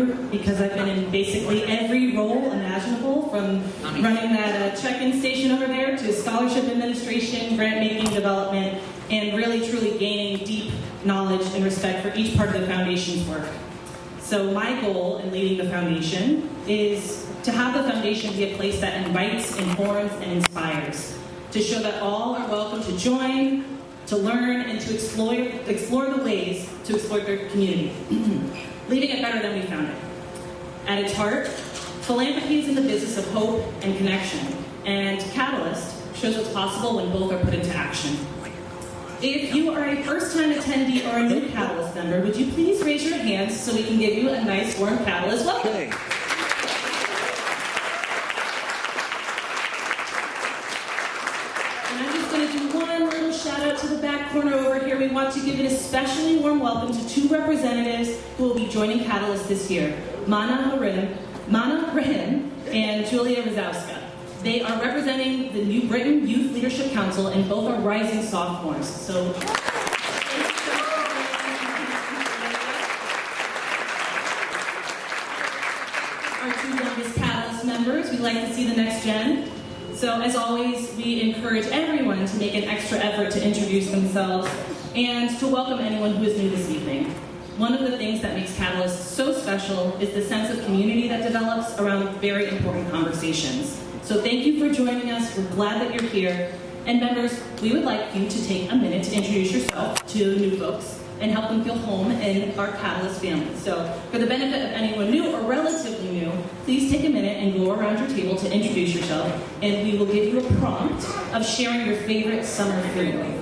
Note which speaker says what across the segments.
Speaker 1: group because I've been in basically every role imaginable, from running that check-in station over there to scholarship administration, grant-making, development, and really truly gaining deep knowledge and respect for each part of the foundation's work. So my goal in leading the foundation is to have the foundation be a place that invites, informs, and inspires, to show that all are welcome to join, to learn, and to explore the ways to exploit their community, leaving it better than we found it. At its heart, philanthropy is in the business of hope and connection, and Catalyst shows what's possible when both are put into action. If you are a first-time attendee or a new Catalyst member, would you please raise your hands so we can give you a nice, warm Catalyst welcome? Okay. And I'm just going to do one little shout-out to the back corner over here. We want to give an especially warm welcome to two representatives who will be joining Catalyst this year, Mana Rahim and Julia Rozowska. They are representing the New Britain Youth Leadership Council, and both are rising sophomores. So, our two youngest Catalyst members, we'd like to see the next gen. So, as always, we encourage everyone to make an extra effort to introduce themselves and to welcome anyone who is new this evening. One of the things that makes Catalyst so special is the sense of community that develops around very important conversations. So thank you for joining us. We're glad that you're here. And members, we would like you to take a minute to introduce yourself to new folks and help them feel home in our Catalyst family. So for the benefit of anyone new or relatively new, please take a minute and go around your table to introduce yourself, and we will give you a prompt of sharing your favorite summer food.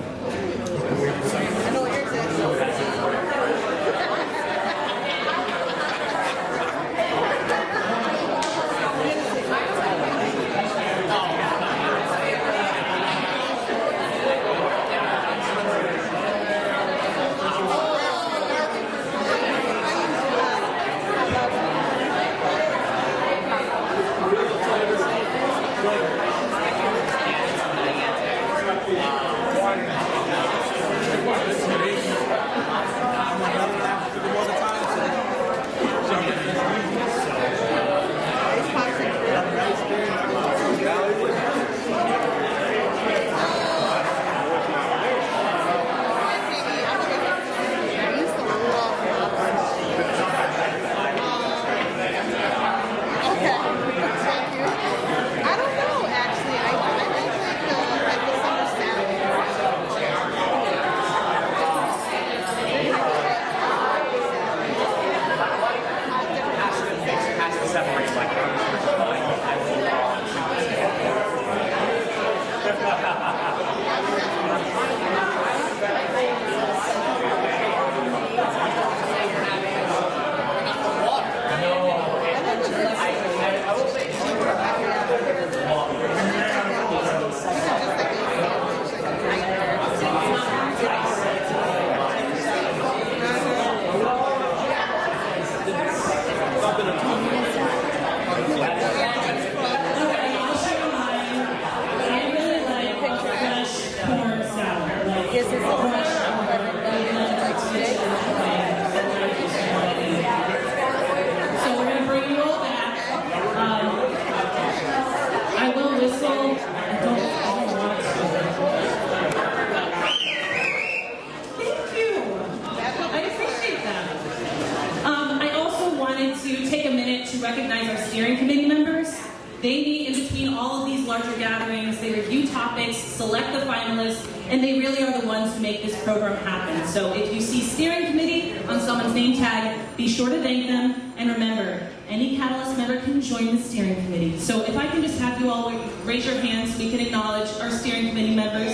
Speaker 1: And they really are the ones who make this program happen. So if you see steering committee on someone's name tag, be sure to thank them. And remember, any Catalyst member can join the steering committee. So if I can just have you all raise your hands so we can acknowledge our steering committee members.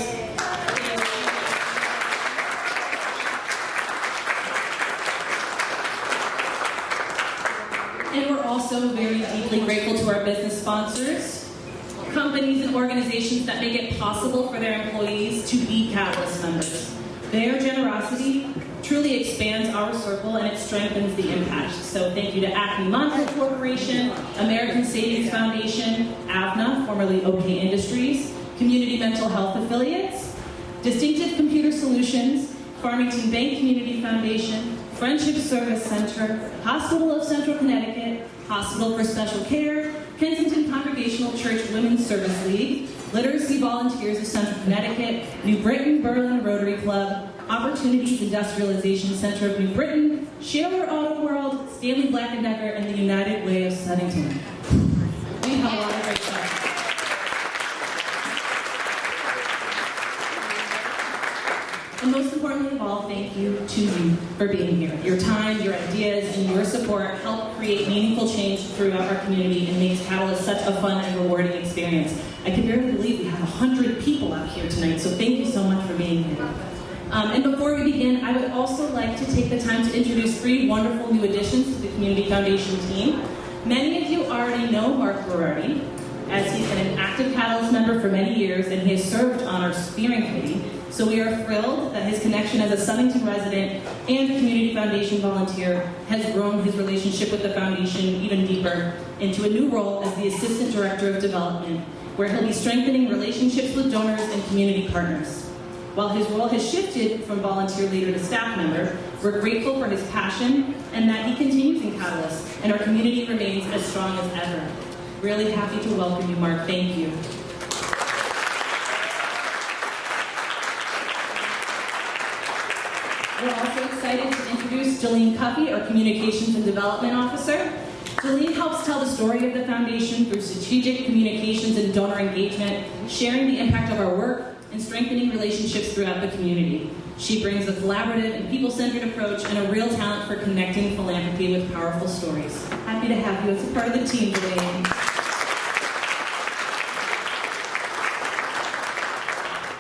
Speaker 1: And we're also very deeply grateful to our business sponsors, companies and organizations that make it possible for their employees to be Catalyst members. Their generosity truly expands our circle and it strengthens the impact. So thank you to Acme Monster Corporation, American Savings Foundation, AVNA, formerly OK Industries, Community Mental Health Affiliates, Distinctive Computer Solutions, Farmington Bank Community Foundation, Friendship Service Center, Hospital of Central Connecticut, Hospital for Special Care, Kensington Congregational Church Women's Service League, Literacy Volunteers of Central Connecticut, New Britain Berlin Rotary Club, Opportunities Industrialization Center of New Britain, Shaler Auto World, Stanley Black & Decker, and the United Way of Sunnington. We have a lot of great stuff. And most importantly of all, thank you to you for being here. Your time, your ideas, and your support help create meaningful change throughout our community and makes Catalyst such a fun and rewarding experience. I can barely believe we have 100 people out here tonight, so thank you so much for being here. And before we begin, I would also like to take the time to introduce 3 wonderful new additions to the Community Foundation team. Many of you already know Mark Berardi, as he's been an active Catalyst member for many years, and he has served on our steering committee. So we are thrilled that his connection as a Sunnington resident and Community Foundation volunteer has grown his relationship with the foundation even deeper into a new role as the Assistant Director of Development, where he'll be strengthening relationships with donors and community partners. While his role has shifted from volunteer leader to staff member, we're grateful for his passion and that he continues in Catalyst, and our community remains as strong as ever. Really happy to welcome you, Mark. Thank you. We're also excited to introduce Jolene Cuffey, our Communications and Development Officer. Jolene helps tell the story of the foundation through strategic communications and donor engagement, sharing the impact of our work, and strengthening relationships throughout the community. She brings a collaborative and people-centered approach and a real talent for connecting philanthropy with powerful stories. Happy to have you as a part of the team, Jolene.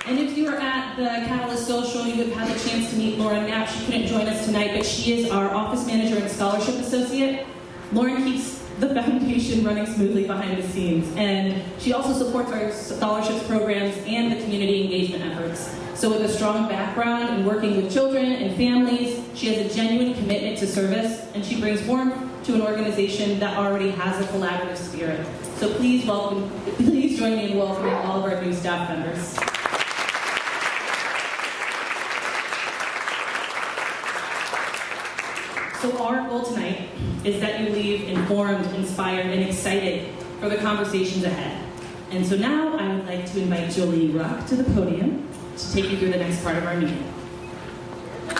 Speaker 1: And if you were at the Catalyst Social, you would have had a chance to meet Lauren Knapp. She couldn't join us tonight, but she is our Office Manager and Scholarship Associate. Lauren keeps the foundation running smoothly behind the scenes, and she also supports our scholarships programs and the community engagement efforts. So with a strong background in working with children and families, she has a genuine commitment to service, and she brings warmth to an organization that already has a collaborative spirit. So please join me in welcoming all of our new staff members. So our goal tonight is that you leave informed, inspired, and excited for the conversations ahead. And so now I would like to invite Jolene Ruck to the podium to take you through the next part of our meeting.
Speaker 2: I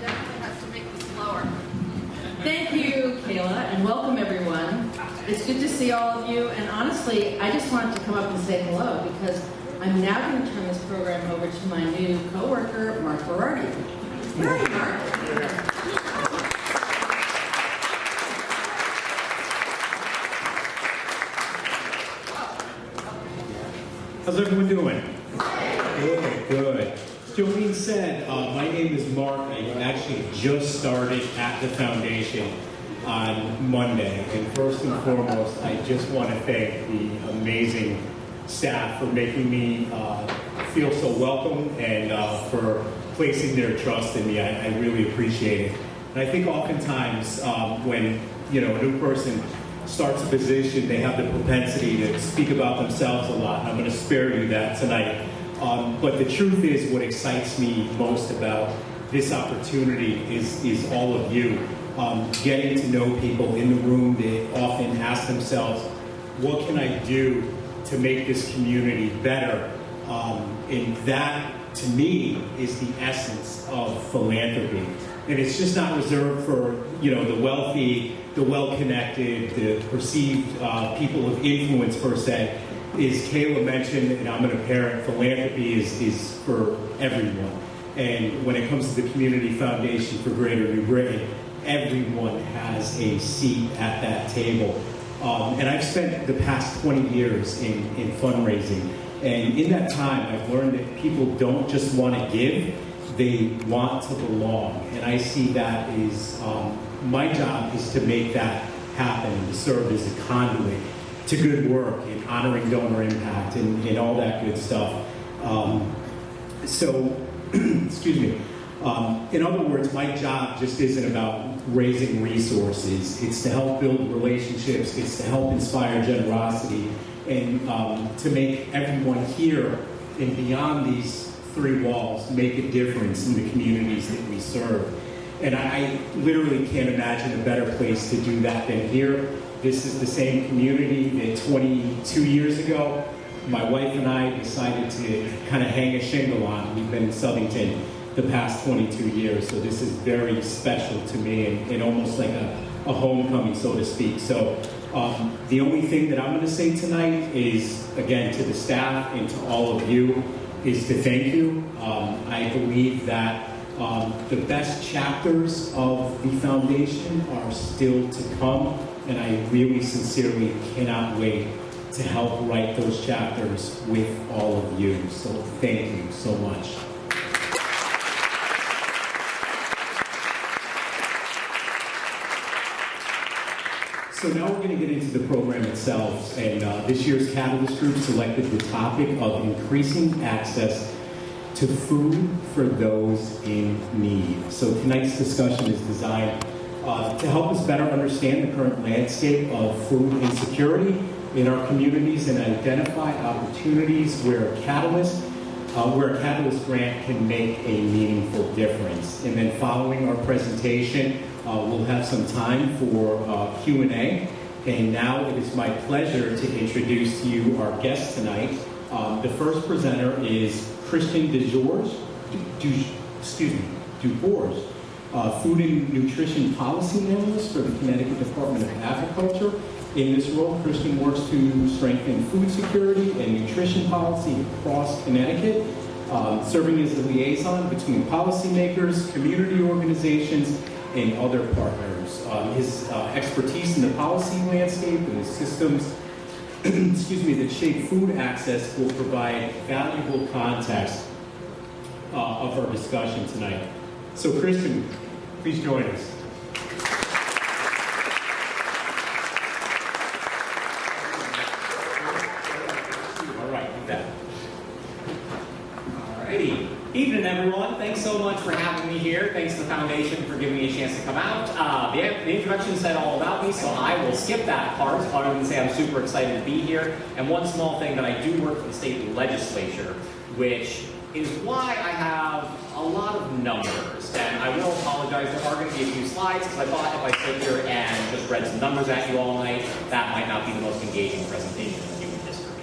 Speaker 2: definitely have to make this lower. Thank you, Kayla, and welcome everyone. It's good to see all of you, and honestly, I just wanted to come up and say hello because I'm now going to turn this program over to my new co-worker, Mark Berardi. Where are you, Mark?
Speaker 3: How's everyone doing? Good, good. As Jolene said, my name is Mark. I actually just started at the foundation on Monday. And first and foremost, I just want to thank the amazing staff for making me feel so welcome and for placing their trust in me. I really appreciate it. And I think oftentimes when a new person starts a position, they have the propensity to speak about themselves a lot. And I'm going to spare you that tonight. But the truth is, what excites me most about this opportunity is all of you. Getting to know people in the room. They often ask themselves, what can I do to make this community better? And that, to me, is the essence of philanthropy. And it's just not reserved for, the wealthy, the well-connected, the perceived people of influence, per se. As Kayla mentioned, and I'm going to parent, philanthropy is for everyone. And when it comes to the Community Foundation for Greater New Britain, everyone has a seat at that table. And I've spent the past 20 years in fundraising. And in that time, I've learned that people don't just want to give, they want to belong. And I see that as my job is to make that happen, to serve as a conduit to good work and honoring donor impact and all that good stuff. Excuse me. In other words, my job just isn't about raising resources. It's to help build relationships. It's to help inspire generosity and to make everyone here and beyond these 3 walls make a difference in the communities that we serve. And I literally can't imagine a better place to do that than here. This is the same community that 22 years ago, my wife and I decided to kind of hang a shingle on. We've been in Southington the past 22 years, so this is very special to me and almost like a homecoming, so to speak. So the only thing that I'm going to say tonight is, again, to the staff and to all of you, is to thank you. I believe that the best chapters of the foundation are still to come, and I really sincerely cannot wait to help write those chapters with all of you. So thank you so much. So now we're going to get into the program itself, and this year's Catalyst Group selected the topic of increasing access to food for those in need. So tonight's discussion is designed to help us better understand the current landscape of food insecurity in our communities and identify opportunities where a Catalyst grant can make a meaningful difference. And then following our presentation, we'll have some time for Q&A. And now it is my pleasure to introduce to you our guest tonight. The first presenter is Christian DeBoers, Food and Nutrition Policy Analyst for the Connecticut Department of Agriculture. In this role, Christian works to strengthen food security and nutrition policy across Connecticut, serving as the liaison between policymakers, community organizations, and other partners. His expertise in the policy landscape and the systems that shape food access will provide valuable context of our discussion tonight. So Christian, please join us. All right, with that.
Speaker 4: Alrighty. Evening, everyone. Thanks so much for having me here. Thanks to the foundation for giving me a chance to come out. The introduction said all about me, so I will skip that part, other than say I'm super excited to be here. And one small thing, that I do work for the state legislature, which is why I have a lot of numbers. And I will apologize, there are going to be a few slides, because I thought if I sit here and just read some numbers at you all night, that might not be the most engaging presentation in human history.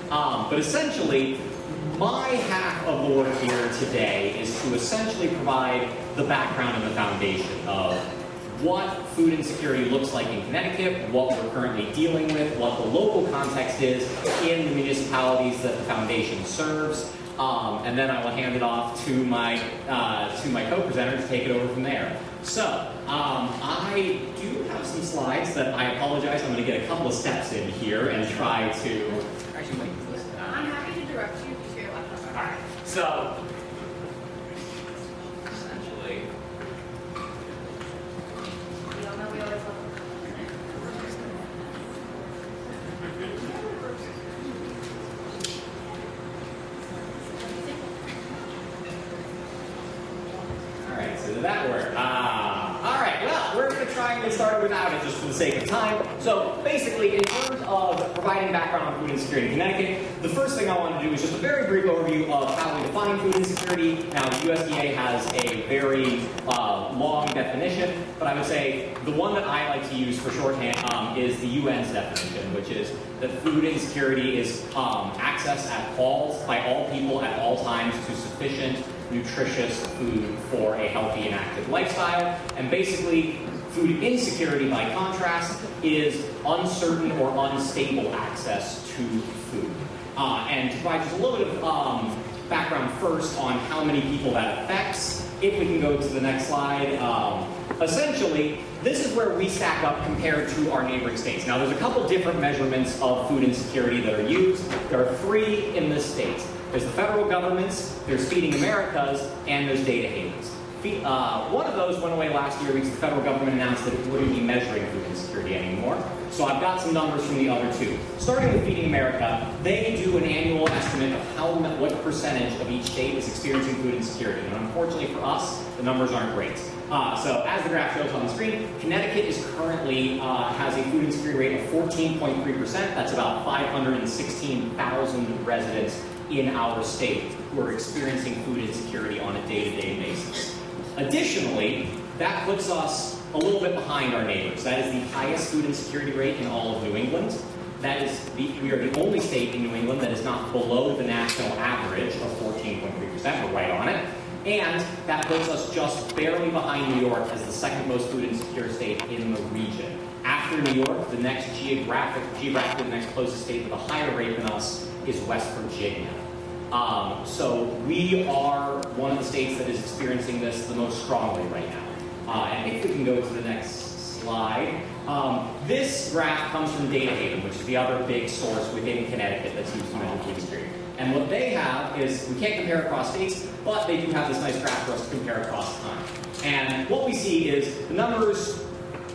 Speaker 4: But essentially, my half of the work here today is to essentially provide the background and the foundation of what food insecurity looks like in Connecticut, what we're currently dealing with, what the local context is in the municipalities that the foundation serves, and then I will hand it off to my co-presenter to take it over from there. So, I do have some slides that I apologize, I'm going to get a couple of steps in here and try to... Actually, wait, listen.
Speaker 2: I'm happy to direct you to your laptop.
Speaker 4: All right, so essentially,
Speaker 2: We all know we always love
Speaker 4: all right, so did that work? All right, well, we're going to try and get started without it just for the sake of time. So basically, in terms of providing background on food insecurity in Connecticut, the first thing I want to do is just a very brief overview of how we define food insecurity. Now, the USDA has a very long definition, but I would say the one that I like to use for shorthand is the UN's definition, which is that food insecurity is access by all people at all times to sufficient, nutritious food for a healthy and active lifestyle. And basically, food insecurity, by contrast, is uncertain or unstable access to food. And to provide just a little bit of background first on how many people that affects, if we can go to the next slide. Essentially, this is where we stack up compared to our neighboring states. Now, there's a couple different measurements of food insecurity that are used. There are 3 in this state. There's the federal government's, there's Feeding America's, and there's Data Haven's. One of those went away last year because the federal government announced that it wouldn't be measuring food insecurity anymore. So I've got some numbers from the other 2. Starting with Feeding America, they do an annual estimate of what percentage of each state is experiencing food insecurity. And unfortunately for us, the numbers aren't great. So as the graph shows on the screen, Connecticut is currently has a food insecurity rate of 14.3%. That's about 516,000 residents in our state who are experiencing food insecurity on a day-to-day basis. Additionally, that puts us a little bit behind our neighbors. That is the highest food insecurity rate in all of New England. We are the only state in New England that is not below the national average of 14.3%. We're right on it. And that puts us just barely behind New York as the second most food insecure state in the region. After New York, the next geographically the next closest state with a higher rate than us is West Virginia. So we are one of the states that is experiencing this the most strongly right now. And if we can go to the next slide. This graph comes from Data Haven, which is the other big source within Connecticut that's used to measure food insecurity. And what they have is, we can't compare across states, but they do have this nice graph for us to compare across time. And what we see is the numbers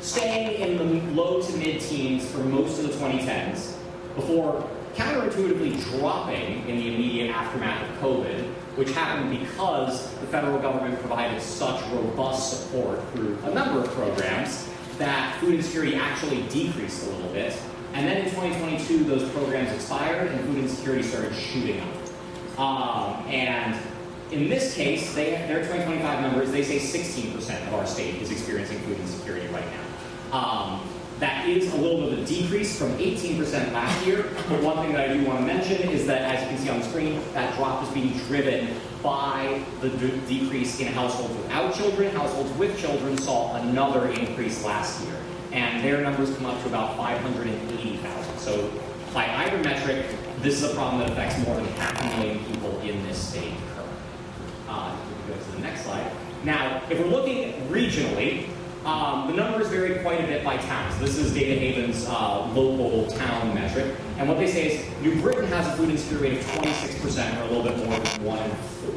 Speaker 4: staying in the low to mid-teens for most of the 2010s, before counterintuitively dropping in the immediate aftermath of COVID, which happened because the federal government provided such robust support through a number of programs that food insecurity actually decreased a little bit. And then in 2022, those programs expired and food insecurity started shooting up. And in this case, their 2025 numbers, they say 16% of our state is experiencing food insecurity right now. That is a little bit of a decrease from 18% last year, but one thing that I do want to mention is that, as you can see on the screen, that drop is being driven by the decrease in households without children. Households with children saw another increase last year, and their numbers come up to about 580,000. So by either metric, this is a problem that affects more than 500,000 people in this state currently. We can go to the next slide. Now, if we're looking regionally, the numbers vary quite a bit by towns. This is Data Haven's local town metric. And what they say is New Britain has a food insecurity rate of 26%, or a little bit more than 1 in 4.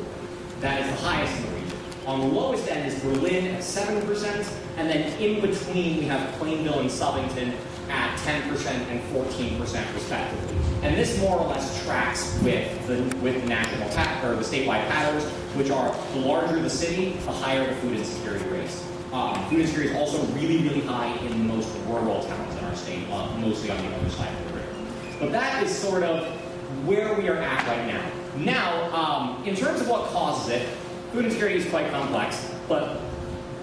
Speaker 4: That is the highest in the region. On the lowest end is Berlin at 7%, and then in between we have Plainville and Southington at 10% and 14% respectively. And this more or less tracks with the national or the statewide patterns, which are the larger the city, the higher the food insecurity rates. Food insecurity is also really, really high in most rural towns in our state, mostly on the other side of the river. But that is sort of where we are at right now. Now, in terms of what causes it, food insecurity is quite complex, but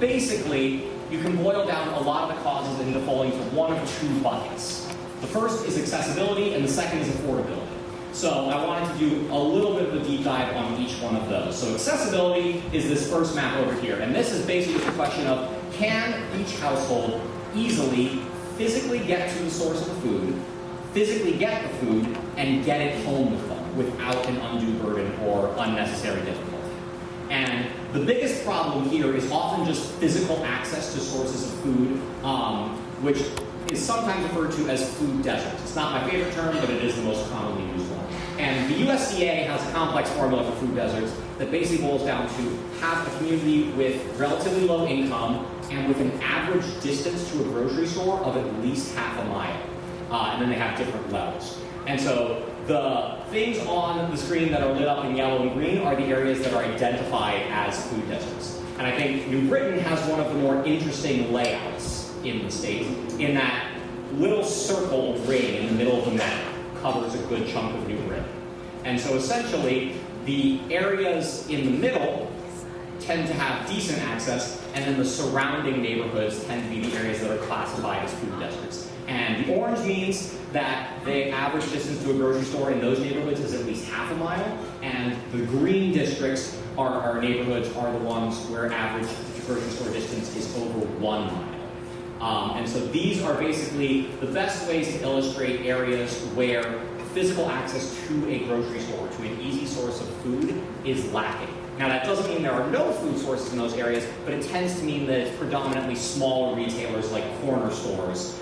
Speaker 4: basically, you can boil down a lot of the causes into falling into one of two buckets. The first is accessibility, and the second is affordability. So I wanted to do a little bit of a deep dive on each one of those. So accessibility is this first map over here, and this is basically the question of, can each household easily physically get to the source of the food, physically get the food, and get it home with them without an undue burden or unnecessary difficulty? And the biggest problem here is often just physical access to sources of food, which is sometimes referred to as food deserts. It's not my favorite term, but it is the most commonly used one. And the USDA has a complex formula for food deserts that basically boils down to have a community with relatively low income and with an average distance to a grocery store of at least half a mile. And then they have different levels. And so the things on the screen that are lit up in yellow and green are the areas that are identified as food deserts. And I think New Britain has one of the more interesting layouts in the state, in that little circle ring in the middle of the map covers a good chunk of New Britain. And so essentially, the areas in the middle tend to have decent access, and then the surrounding neighborhoods tend to be the areas that are classified as food deserts. And the orange means that the average distance to a grocery store in those neighborhoods is at least half a mile, and the green districts are neighborhoods are the ones where average grocery store distance is over 1 mile. And so these are basically the best ways to illustrate areas where physical access to a grocery store, to an easy source of food, is lacking. Now, that doesn't mean there are no food sources in those areas, but it tends to mean that it's predominantly smaller retailers like corner stores,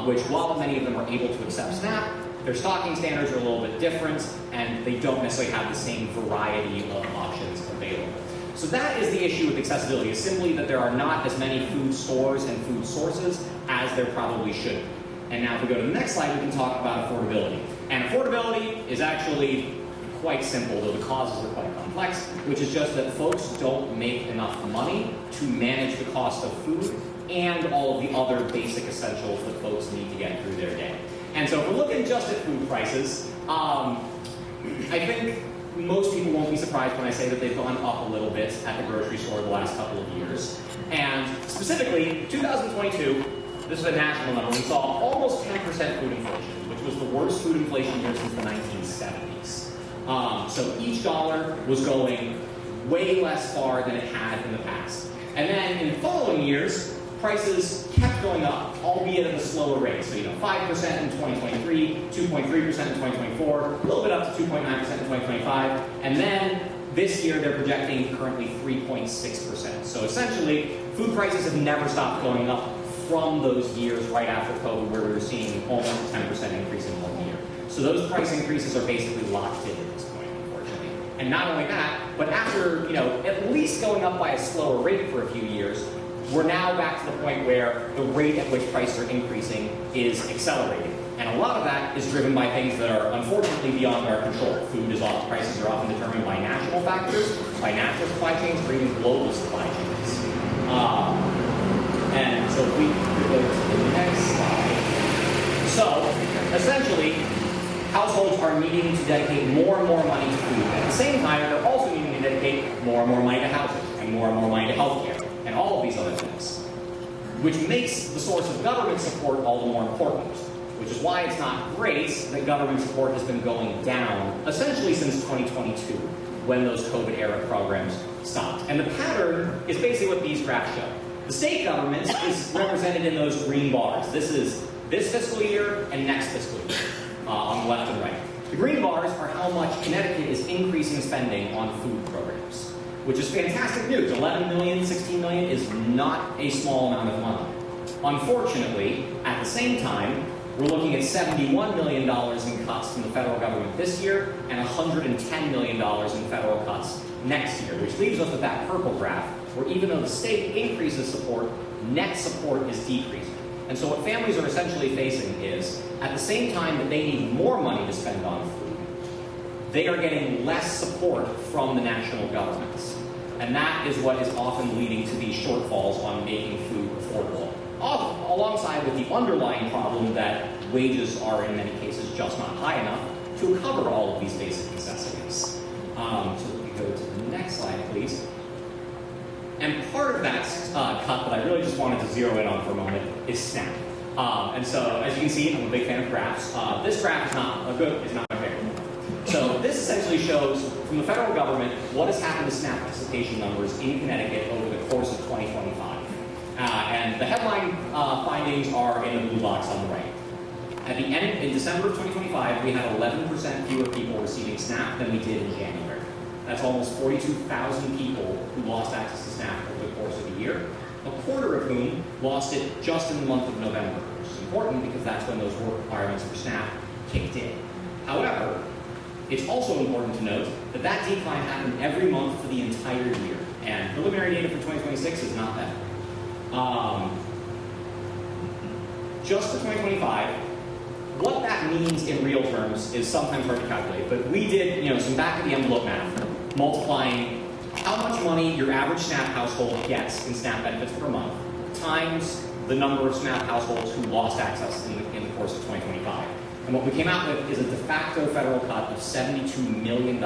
Speaker 4: which, while many of them are able to accept SNAP, their stocking standards are a little bit different, and they don't necessarily have the same variety of options available. So that is the issue with accessibility, is simply that there are not as many food stores and food sources as there probably should be. And now if we go to the next slide, we can talk about affordability. And affordability is actually quite simple, though the causes are quite complex, which is just that folks don't make enough money to manage the cost of food and all of the other basic essentials that folks need to get through their day. And so if we're looking just at food prices, I think most people won't be surprised when I say that they've gone up a little bit at the grocery store the last couple of years. And specifically, 2022, this is a national number, we saw almost 10% food inflation, which was the worst food inflation year since the 1970s. So each dollar was going way less far than it had in the past. And then in the following years, prices kept going up, albeit at a slower rate. So, 5% in 2023, 2.3% in 2024, a little bit up to 2.9% in 2025. And then this year, they're projecting currently 3.6%. So essentially, food prices have never stopped going up from those years right after COVID, where we were seeing almost a 10% increase in 1 year. So those price increases are basically locked in at this point, unfortunately. And not only that, but after, at least going up by a slower rate for a few years, we're now back to the point where the rate at which prices are increasing is accelerating. And a lot of that is driven by things that are unfortunately beyond our control. Prices are often determined by national factors, by natural supply chains, or even global supply chains. And so if we go to the next slide. So essentially, households are needing to dedicate more and more money to food. At the same time, they're also needing to dedicate more and more money to housing, and more money to healthcare, and all of these other things. Which makes the source of government support all the more important. Which is why it's not great that government support has been going down, essentially since 2022, when those COVID-era programs stopped. And the pattern is basically what these graphs show. The state government is represented in those green bars. This is this fiscal year and next fiscal year, on the left and right. The green bars are how much Connecticut is increasing spending on food programs, which is fantastic news. 11 million, 16 million is not a small amount of money. Unfortunately, at the same time, we're looking at $71 million in cuts from the federal government this year and $110 million in federal cuts next year, which leaves us with that purple graph, where even though the state increases support, net support is decreasing. And so what families are essentially facing is, at the same time that they need more money to spend on food, they are getting less support from the national governments. And that is what is often leading to these shortfalls on making food affordable. Alongside with the underlying problem that wages are in many cases just not high enough to cover all of these basic necessities. So if we go to the next slide, please. And part of that cut that I really just wanted to zero in on for a moment is SNAP. And so, as you can see, I'm a big fan of graphs. This graph is not my favorite. So this essentially shows, from the federal government, what has happened to SNAP participation numbers in Connecticut over the course of 2025. And the headline findings are in the blue box on the right. At the end, in December of 2025, we had 11% fewer people receiving SNAP than we did in January. That's almost 42,000 people who lost access to SNAP over the course of a year, a quarter of whom lost it just in the month of November, which is important because that's when those work requirements for SNAP kicked in. However, it's also important to note that that decline happened every month for the entire year, and preliminary data for 2026 is not that. Just for 2025, what that means in real terms is sometimes hard to calculate, but we did, some back-of-the-envelope math, multiplying how much money your average SNAP household gets in SNAP benefits per month times the number of SNAP households who lost access in the course of 2025. And what we came out with is a de facto federal cut of $72 million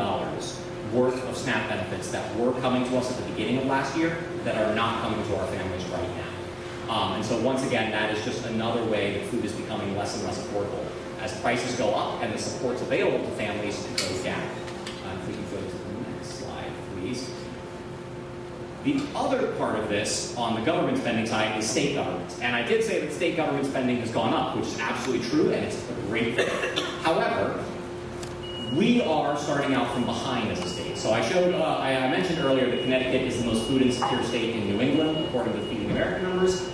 Speaker 4: worth of SNAP benefits that were coming to us at the beginning of last year that are not coming to our families right now. And so once again, that is just another way that food is becoming less and less affordable as prices go up and the supports available to families goes down. If we can go to the next slide, please. The other part of this on the government spending side is state government. And I did say that state government spending has gone up, which is absolutely true, and it's a great thing. However, we are starting out from behind as a state. So I mentioned earlier that Connecticut is the most food insecure state in New England, according to the Feeding America numbers.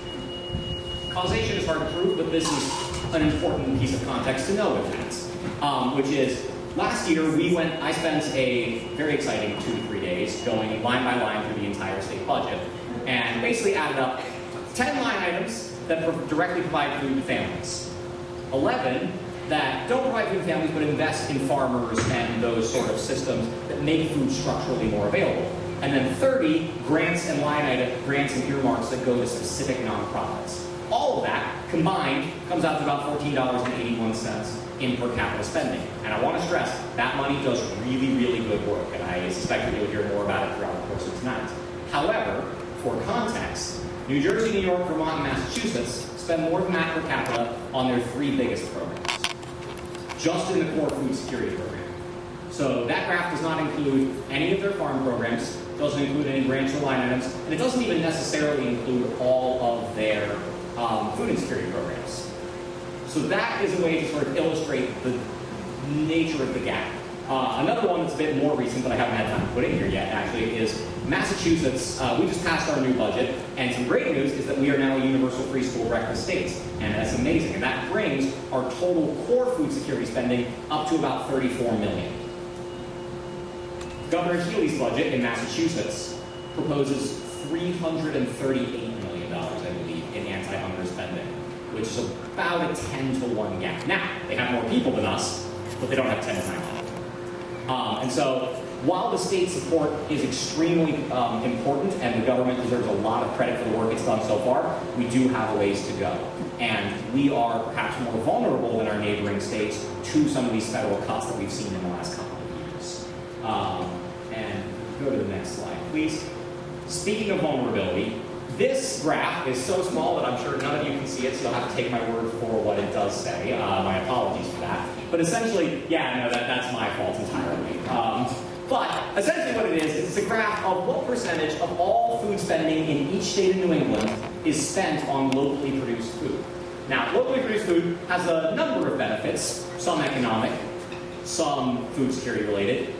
Speaker 4: Causation is hard to prove, but this is an important piece of context to know with that, which is last year I spent a very exciting 2 to 3 days going line by line through the entire state budget and basically added up 10 line items that directly provide food to families, 11 that don't provide food to families but invest in farmers and those sort of systems that make food structurally more available, and then 30 grants and grants and earmarks that go to specific nonprofits. All of that combined comes out to about $14.81 in per capita spending. And I want to stress, that money does really, really good work, and I suspect that you'll hear more about it throughout the course of tonight. However, for context, New Jersey, New York, Vermont, and Massachusetts spend more than that per capita on their 3 biggest programs, just in the core food security program. So that graph does not include any of their farm programs, doesn't include any rancher line items, and it doesn't even necessarily include all of their food insecurity programs. So that is a way to sort of illustrate the nature of the gap. Another one that's a bit more recent, but I haven't had time to put in here yet, actually, is Massachusetts. We just passed our new budget, and some great news is that we are now a universal free school breakfast state, and that's amazing. And that brings our total core food security spending up to about $34 million. Governor Healey's budget in Massachusetts proposes $338 million, I believe, in anti-hunger spending, which is about a 10-to-1 gap. Now, they have more people than us, but they don't have 10 times. And so, while the state support is extremely important, and the government deserves a lot of credit for the work it's done so far, we do have a ways to go. And we are perhaps more vulnerable than our neighboring states to some of these federal cuts that we've seen in the last couple of years. And go to the next slide, please. Speaking of vulnerability, this graph is so small that I'm sure none of you can see it, so you'll have to take my word for what it does say. My apologies for that. But essentially, yeah, no, that's my fault entirely. But essentially what it is a graph of what percentage of all food spending in each state of New England is spent on locally produced food. Now, locally produced food has a number of benefits, some economic, some food security related,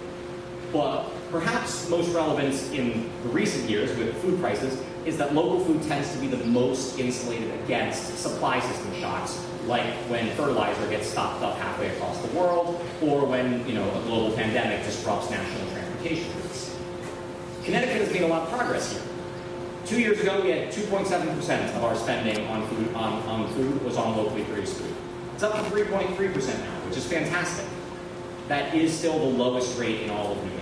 Speaker 4: but perhaps most relevant in the recent years with food prices is that local food tends to be the most insulated against supply system shocks, like when fertilizer gets stocked up halfway across the world, or when a global pandemic disrupts national transportation routes. Connecticut has made a lot of progress here. 2 years ago, we had 2.7% of our spending on food was on locally produced food. It's up to 3.3% now, which is fantastic. That is still the lowest rate in all of New England.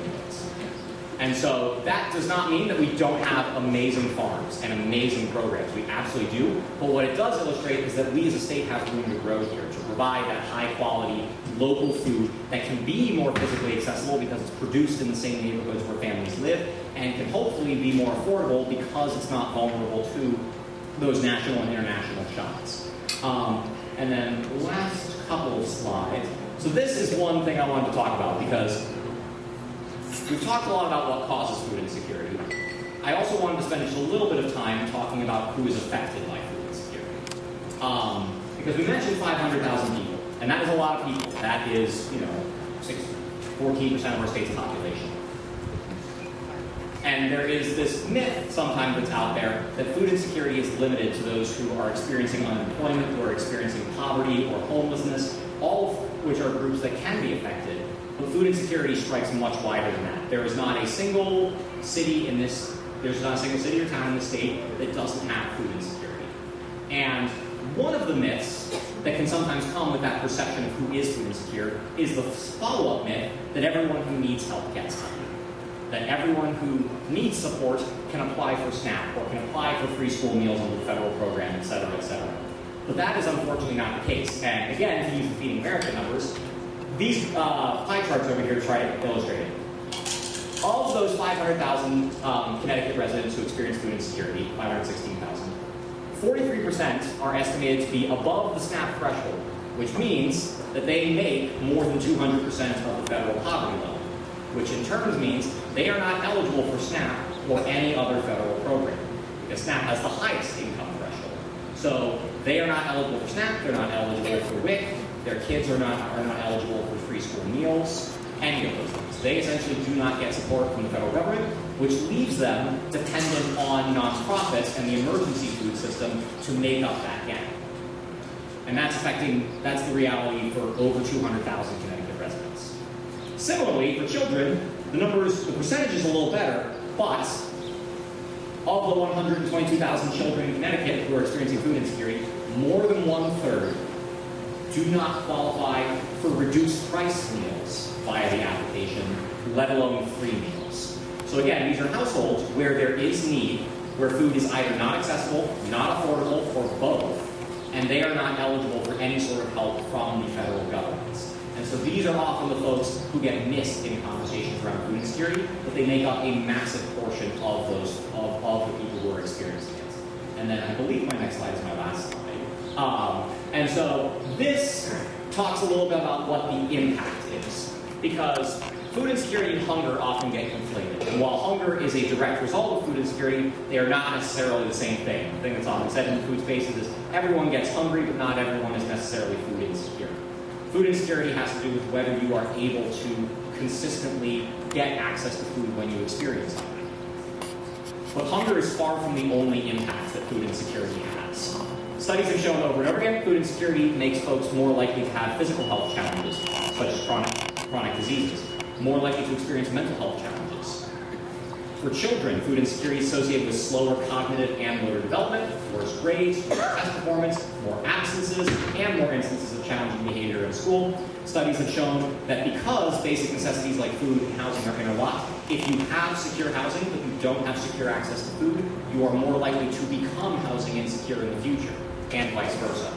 Speaker 4: And so that does not mean that we don't have amazing farms and amazing programs. We absolutely do. But what it does illustrate is that we as a state have room to grow here, to provide that high quality local food that can be more physically accessible because it's produced in the same neighborhoods where families live, and can hopefully be more affordable because it's not vulnerable to those national and international shocks. And then last couple of slides. So this is one thing I wanted to talk about because we've talked a lot about what causes food insecurity. I also wanted to spend just a little bit of time talking about who is affected by food insecurity. Because we mentioned 500,000 people, and that is a lot of people. That is, 14% of our state's population. And there is this myth sometimes that's out there that food insecurity is limited to those who are experiencing unemployment, who are experiencing poverty or homelessness, all of which are groups that can be affected. But food insecurity strikes much wider than that. There is not a single city or town in the state that doesn't have food insecurity. And one of the myths that can sometimes come with that perception of who is food insecure is the follow-up myth that everyone who needs help gets help. That everyone who needs support can apply for SNAP or can apply for free school meals under the federal program, et cetera, et cetera. But that is unfortunately not the case. And again, to use the Feeding America numbers, these pie charts over here try to illustrate it. Of those 500,000 Connecticut residents who experience food insecurity, 516,000, 43% are estimated to be above the SNAP threshold, which means that they make more than 200% of the federal poverty level, which in turn means they are not eligible for SNAP or any other federal program, because SNAP has the highest income threshold. So they are not eligible for SNAP, they're not eligible for WIC, their kids are not eligible for free school meals, any of those things. They essentially do not get support from the federal government, which leaves them dependent on nonprofits and the emergency food system to make up that gap. And that's the reality for over 200,000 Connecticut residents. Similarly, for children, the percentage is a little better, but of the 122,000 children in Connecticut who are experiencing food insecurity, more than 1/3 do not qualify for reduced price meals via the application, let alone free meals. So again, these are households where there is need, where food is either not accessible, not affordable, or both, and they are not eligible for any sort of help from the federal government. And so these are often the folks who get missed in conversations around food insecurity, but they make up a massive portion of those of the people who are experiencing it. And then I believe my next slide is my last slide. And so this talks a little bit about what the impact is, because food insecurity and hunger often get conflated. And while hunger is a direct result of food insecurity, they are not necessarily the same thing. The thing that's often said in food spaces is everyone gets hungry, but not everyone is necessarily food insecure. Food insecurity has to do with whether you are able to consistently get access to food when you experience hunger. But hunger is far from the only impact that food insecurity has. Studies have shown over and over again, food insecurity makes folks more likely to have physical health challenges, such as chronic diseases, more likely to experience mental health challenges. For children, food insecurity is associated with slower cognitive and motor development, worse grades, worse test performance, more absences, and more instances of challenging behavior in school. Studies have shown that because basic necessities like food and housing are interlocked, if you have secure housing but you don't have secure access to food, you are more likely to become housing insecure in the future, and vice versa.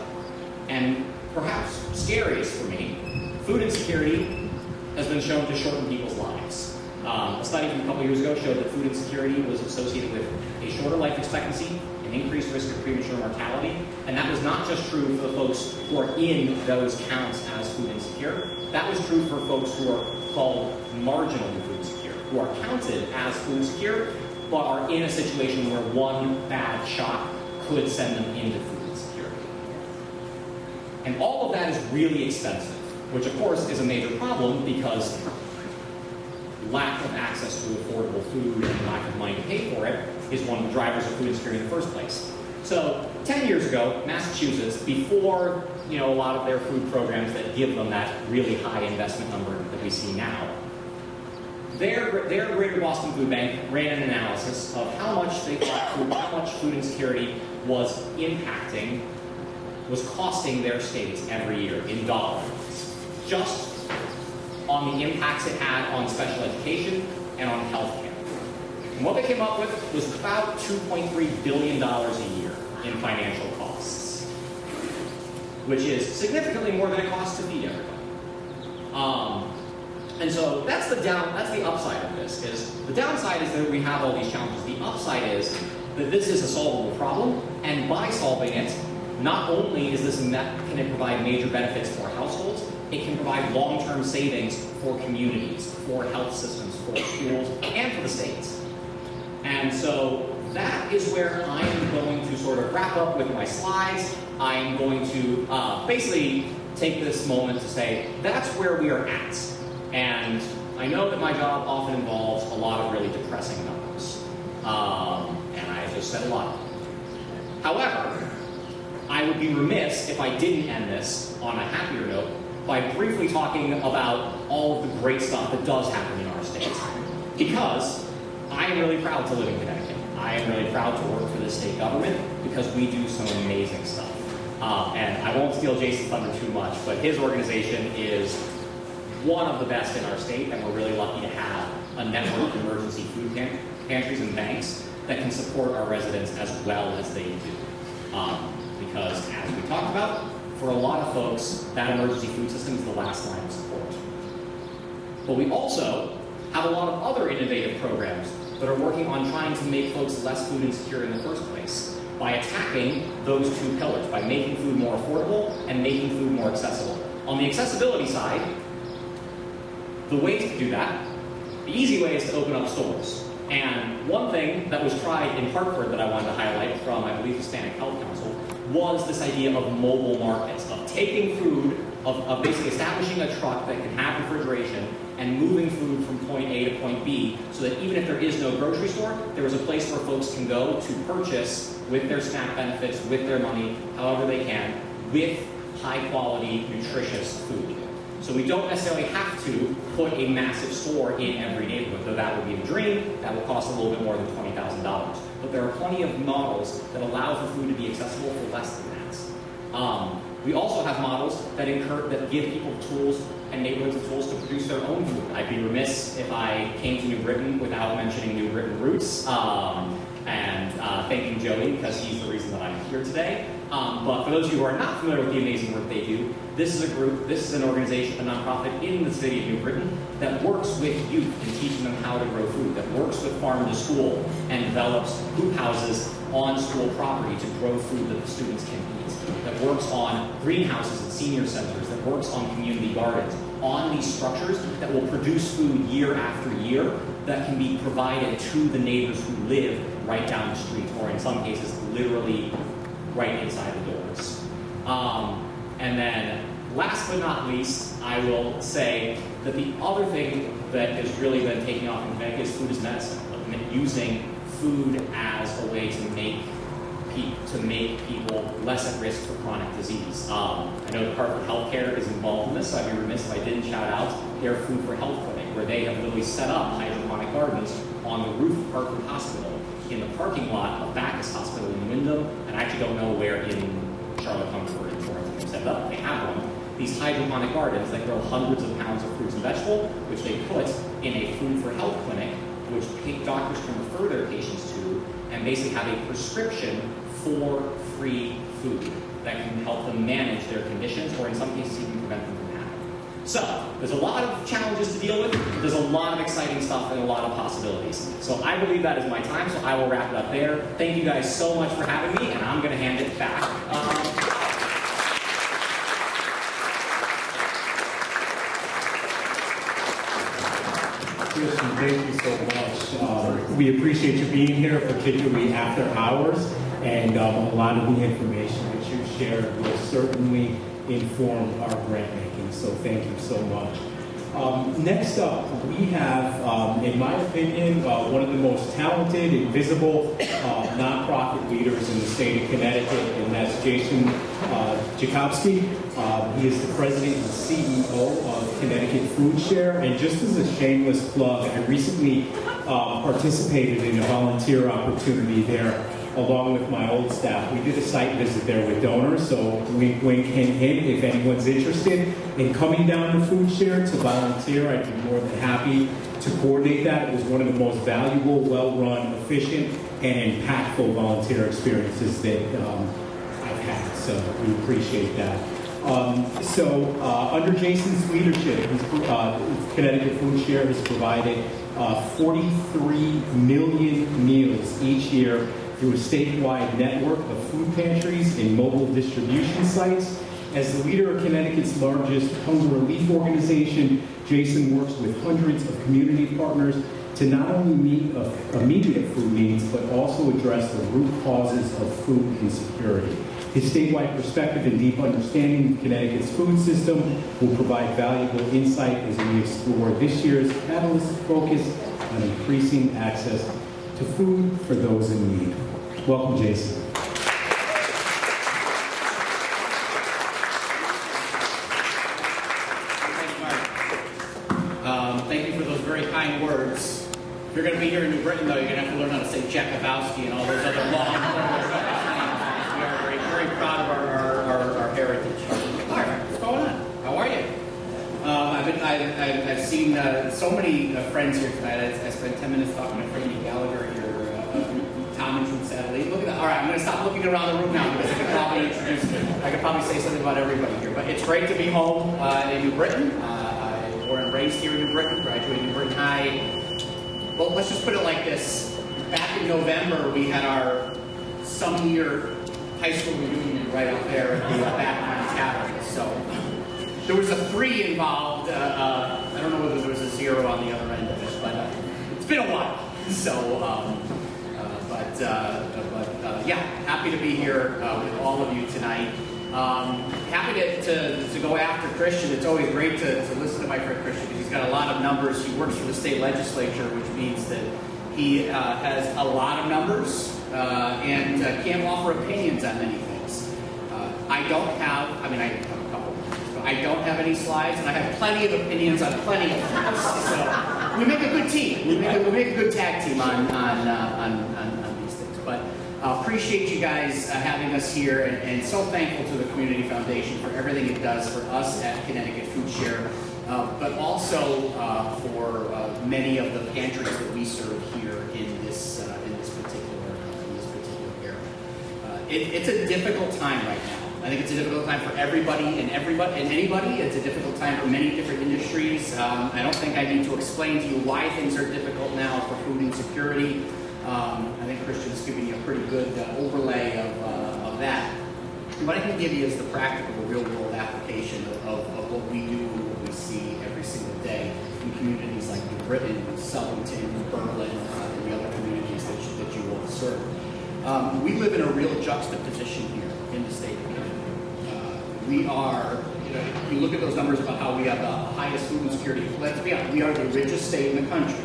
Speaker 4: And perhaps scariest for me, food insecurity has been shown to shorten people's lives. A study from a couple years ago showed that food insecurity was associated with a shorter life expectancy, an increased risk of premature mortality, and that was not just true for the folks who are in those counts as food insecure. That was true for folks who are called marginally food insecure, who are counted as food insecure, but are in a situation where one bad shock could send them into food insecurity. And all of that is really expensive, which of course is a major problem because lack of access to affordable food and lack of money to pay for it is one of the drivers of food insecurity in the first place. So 10 years ago, Massachusetts, before a lot of their food programs that give them that really high investment number that we see now, their Greater Boston Food Bank ran an analysis of how much they thought how much food insecurity was costing their states every year in dollars, just on the impacts it had on special education and on healthcare. And what they came up with was about $2.3 billion a year in financial costs, which is significantly more than it costs to feed everybody. And so that's the upside of this. Is the downside is that we have all these challenges. The upside is that this is a solvable problem, and by solving it, not only can it provide major benefits for households, it can provide long-term savings for communities, for health systems, for schools, and for the states. And so that is where I'm going to sort of wrap up with my slides. I'm going to basically take this moment to say, that's where we are at. And I know that my job often involves a lot of really depressing numbers. And I just said a lot of them. However, I would be remiss if I didn't end this on a happier note by briefly talking about all of the great stuff that does happen in our state. Because I am really proud to live in Connecticut. I am really proud to work for the state government because we do some amazing stuff. And I won't steal Jason's thunder too much, but his organization is one of the best in our state, and we're really lucky to have a network of emergency food pantries and banks that can support our residents as well as they do. Because, as we talked about, for a lot of folks, that emergency food system is the last line of support. But we also have a lot of other innovative programs that are working on trying to make folks less food insecure in the first place by attacking those two pillars, by making food more affordable and making food more accessible. On the accessibility side, the ways to do that, the easy way is to open up stores. And one thing that was tried in Hartford that I wanted to highlight from, I believe, Hispanic Health Council, was this idea of mobile markets, of taking food, of basically establishing a truck that can have refrigeration and moving food from point A to point B, so that even if there is no grocery store, there is a place where folks can go to purchase with their SNAP benefits, with their money, however they can, with high-quality, nutritious food. So we don't necessarily have to put a massive store in every neighborhood, though that would be a dream. That would cost a little bit more than $20,000. But there are plenty of models that allow for food to be accessible for less than that. We also have models that give people tools and neighborhoods the tools to produce their own food. I'd be remiss if I came to New Britain without mentioning New Britain Roots. and thanking Joey because he's the reason that I'm here today. But for those of you who are not familiar with the amazing work they do, this is a group, this is an organization, a nonprofit in the city of New Britain that works with youth in teaching them how to grow food, that works with Farm to School and develops hoop houses on school property to grow food that the students can eat, that works on greenhouses and senior centers, that works on community gardens, on these structures that will produce food year after year that can be provided to the neighbors who live right down the street, or in some cases, literally right inside the doors. And then, last but not least, I will say that the other thing that has really been taking off in Connecticut is food as medicine, using food as a way to make people less at risk for chronic disease. I know Hartford Healthcare is involved in this, so I'd be remiss if I didn't shout out their Food for Health clinic, where they have literally set up hydroponic gardens on the roof of Hartford Hospital, in the parking lot of Bacchus Hospital in Wyndham, and I actually don't know where in Charlotte, Hunter, in Torrance they set it up. They have one. These hydroponic gardens that grow hundreds of pounds of fruits and vegetables, which they put in a Food for Health clinic, which doctors can refer their patients to, and basically have a prescription for free food that can help them manage their conditions, or in some cases even prevent them from happening. So, there's a lot of challenges to deal with, but there's a lot of exciting stuff and a lot of possibilities. So I believe that is my time, so I will wrap it up there. Thank you guys so much for having me, and I'm going to hand it back.
Speaker 3: Christian, thank you so much. We appreciate you being here, particularly after hours, and a lot of the information that you shared will certainly inform our grant making, so thank you so much. Next up, we have, in my opinion, one of the most talented and visible nonprofit leaders in the state of Connecticut, and that's Jason Jakobski. He is the president and CEO of Connecticut Food Share, and just as a shameless plug, I recently participated in a volunteer opportunity there along with my old staff. We did a site visit there with donors, so wink, wink, hint, hint. If anyone's interested in coming down to Food Share to volunteer, I'd be more than happy to coordinate that. It was one of the most valuable, well-run, efficient, and impactful volunteer experiences that I've had, so we appreciate that. Under Jason's leadership, Connecticut Food Share has provided 43 million meals each year through a statewide network of food pantries and mobile distribution sites. As the leader of Connecticut's largest hunger relief organization, Jason works with hundreds of community partners to not only meet immediate food needs, but also address the root causes of food insecurity. His statewide perspective and deep understanding of Connecticut's food system will provide valuable insight as we explore this year's Catalyst focus on increasing access to food for those in need. Welcome, Jason.
Speaker 5: Thank you, Mark. Thank you for those very kind words. If you're going to be here in New Britain, though, you're going to have to learn how to say Jakubowski and all those other long names. We are very, very proud of our heritage. All right, what's going on? How are you? I've seen so many friends here tonight. I spent 10 minutes talking to Frankie Gallagher here. Tom and Troop Satellite. Look at that. All right, I'm going to stop looking around the room now because I could probably say something about everybody here. But it's great to be home in New Britain. I was born and raised here in New Britain, graduated New Britain High. Well, let's just put it like this. Back in November, we had our some year high school reunion right up there at the back of my tavern. So there was a 3 involved. I don't know whether there was a 0 on the other end of it, but it's been a while. So. Yeah, happy to be here with all of you tonight. Happy to go after Christian. It's always great to listen to my friend Christian because he's got a lot of numbers. He works for the state legislature, which means that he has a lot of numbers and can't offer opinions on many things. I have a couple, but I don't have any slides, and I have plenty of opinions on plenty of things. So we make a good team. We make a good tag team on these things. But appreciate you guys having us here, and so thankful to the Community Foundation for everything it does for us at Connecticut Food Share, but also for many of the pantries that we serve here in this particular it's a difficult time right now. I think it's a difficult time for everybody and anybody. It's a difficult time for many different industries. I don't think I need to explain to you why things are difficult now for food insecurity. I think Christian's giving you a pretty good overlay of that. What I can give you is the practical, real-world application of what we do, what we see every single day in communities like New Britain, Southington, Berlin, and the other communities that you will serve. We live in a real juxtaposition here in the state of Connecticut. We are, if you look at those numbers about how we have the highest food insecurity, let's be honest, we are the richest state in the country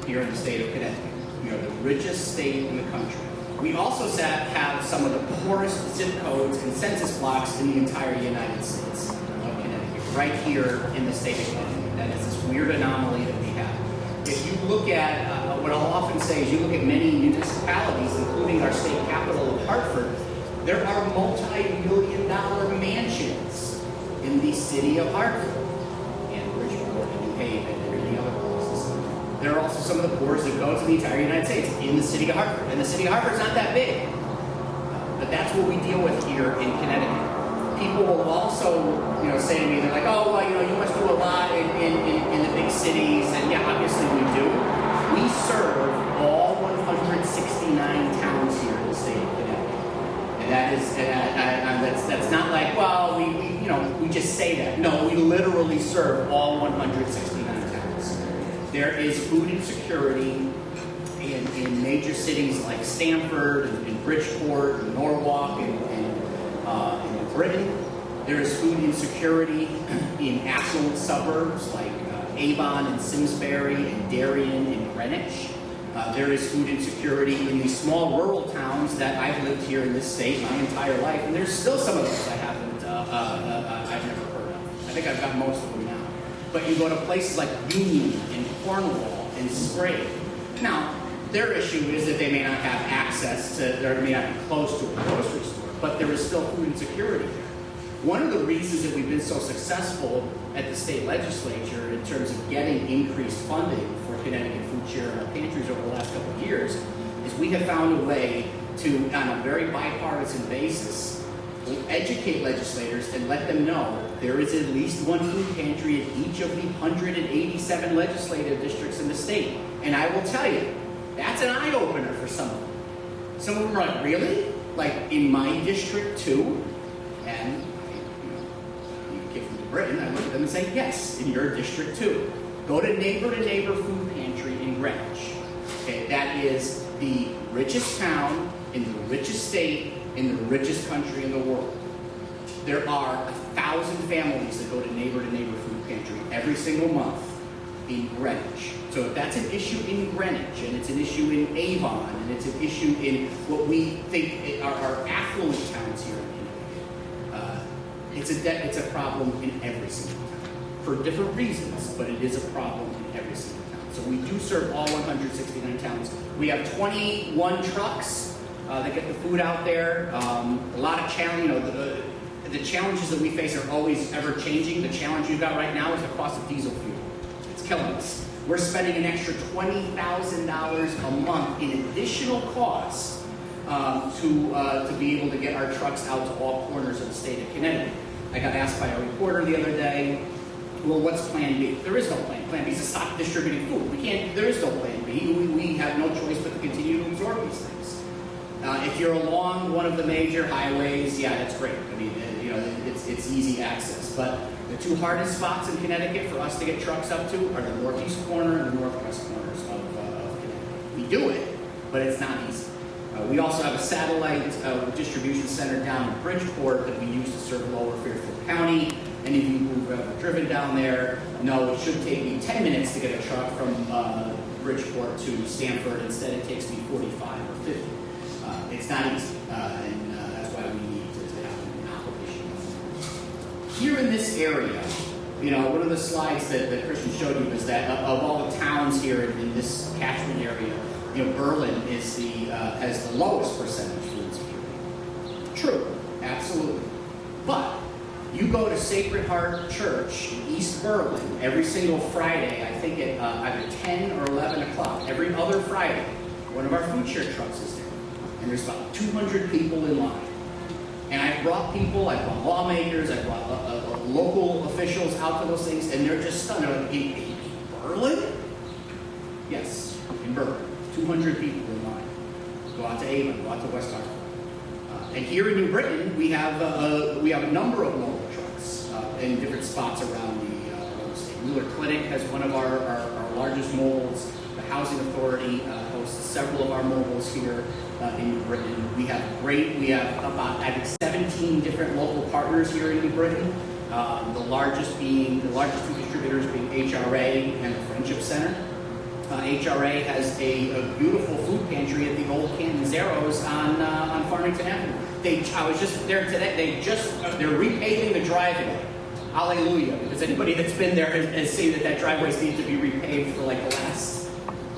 Speaker 5: here in the state of Connecticut. We are the richest state in the country. We also have some of the poorest zip codes and census blocks in the entire United States of Connecticut, right here in the state of Connecticut. That is this weird anomaly that we have. If you look at, what I'll often say is you look at many municipalities, including our state capital of Hartford, there are multi-million-dollar mansions in the city of Hartford, and Bridgeport, and New Haven, and many other places. There are also some of the poorest zip codes in the entire United States in the city of Hartford. And the city of Hartford's not that big. But that's what we deal with here in Connecticut. People will also, say to me, they're like, oh, well, you must do a lot in the big cities. And yeah, obviously we do. We serve all 169 towns here in the state of Connecticut. And that is, that's not like, well, we just say that. No, we literally serve all 169 towns. There is food insecurity in major cities like Stamford and Bridgeport and Norwalk and in Britain. There is food insecurity in affluent suburbs like Avon and Simsbury and Darien and Greenwich. There is food insecurity in these small rural towns that I've lived here in this state my entire life, and there's still some of those I've never heard of. I think I've got most of them now. But you go to places like Union and Cornwall and Sprague. Now, their issue is that they may not have access to, or may not be close to a grocery store, but there is still food insecurity there. One of the reasons that we've been so successful at the state legislature in terms of getting increased funding for Connecticut Food Share in our pantries over the last couple of years is we have found a way to, on a very bipartisan basis, educate legislators and let them know there is at least one food pantry in each of the 187 legislative districts in the state. And I will tell you, that's an eye-opener for some of them. Some of them are like, really? Like, in my district too? And you get from Britain, I look at them and say, yes, in your district too. Go to Neighbor Food Pantry in Greenwich. Okay, that is the richest town in the richest state in the richest country in the world. There are 1,000 families that go to Neighbor Food Pantry every single month in Greenwich. So if that's an issue in Greenwich, and it's an issue in Avon, and it's an issue in what we think are affluent towns here in Connecticut, it's a problem in every single town. For different reasons, but it is a problem in every single town. So we do serve all 169 towns. We have 21 trucks that get the food out there. A lot of challenge, the challenges that we face are always ever changing. The challenge we've got right now is the cost of diesel fuel. It's killing us. We're spending an extra $20,000 a month in additional costs to be able to get our trucks out to all corners of the state of Connecticut. I got asked by a reporter the other day, well, what's Plan B? There is no plan. Plan B is to stop distributing food. There is no Plan B. We have no choice but to continue to absorb these things. If you're along one of the major highways, yeah, that's great. I mean, it's easy access. But the two hardest spots in Connecticut for us to get trucks up to are the northeast corner and the northwest corners of Connecticut. We do it, but it's not easy. We also have a satellite distribution center down in Bridgeport that we use to serve lower Fairfield County. Any of you who've ever driven down there know it should take me 10 minutes to get a truck from Bridgeport to Stamford. Instead, it takes me 45 or 50. It's not easy, and that's why we need to have an operation. Here in this area, one of the slides that Christian showed you is that of all the towns here in this catchment area, Berlin is has the lowest percentage of food insecurity. True, absolutely. But you go to Sacred Heart Church in East Berlin every single Friday, I think at either 10 or 11 o'clock, every other Friday, one of our food share trucks is there. and there's about 200 people in line. And I brought people, I brought lawmakers, I brought local officials out to those things, and they're just stunned. They're like, in Berlin? Yes, in Berlin. 200 people in line. Go out to Avon, go out to West Hartford. And here in New Britain, we have a number of mobile trucks in different spots around the state. Wheeler Clinic has one of our largest mobiles. The Housing Authority hosts several of our mobiles here in New Britain. We have about, I think, 17 different local partners here in New Britain. The largest two distributors being HRA and the Friendship Center. HRA has a beautiful food pantry at the old Canton Zeros on Farmington Avenue. I was just there today. They're repaving the driveway. Hallelujah! Because anybody that's been there has seen that driveway's needs to be repaved for like the last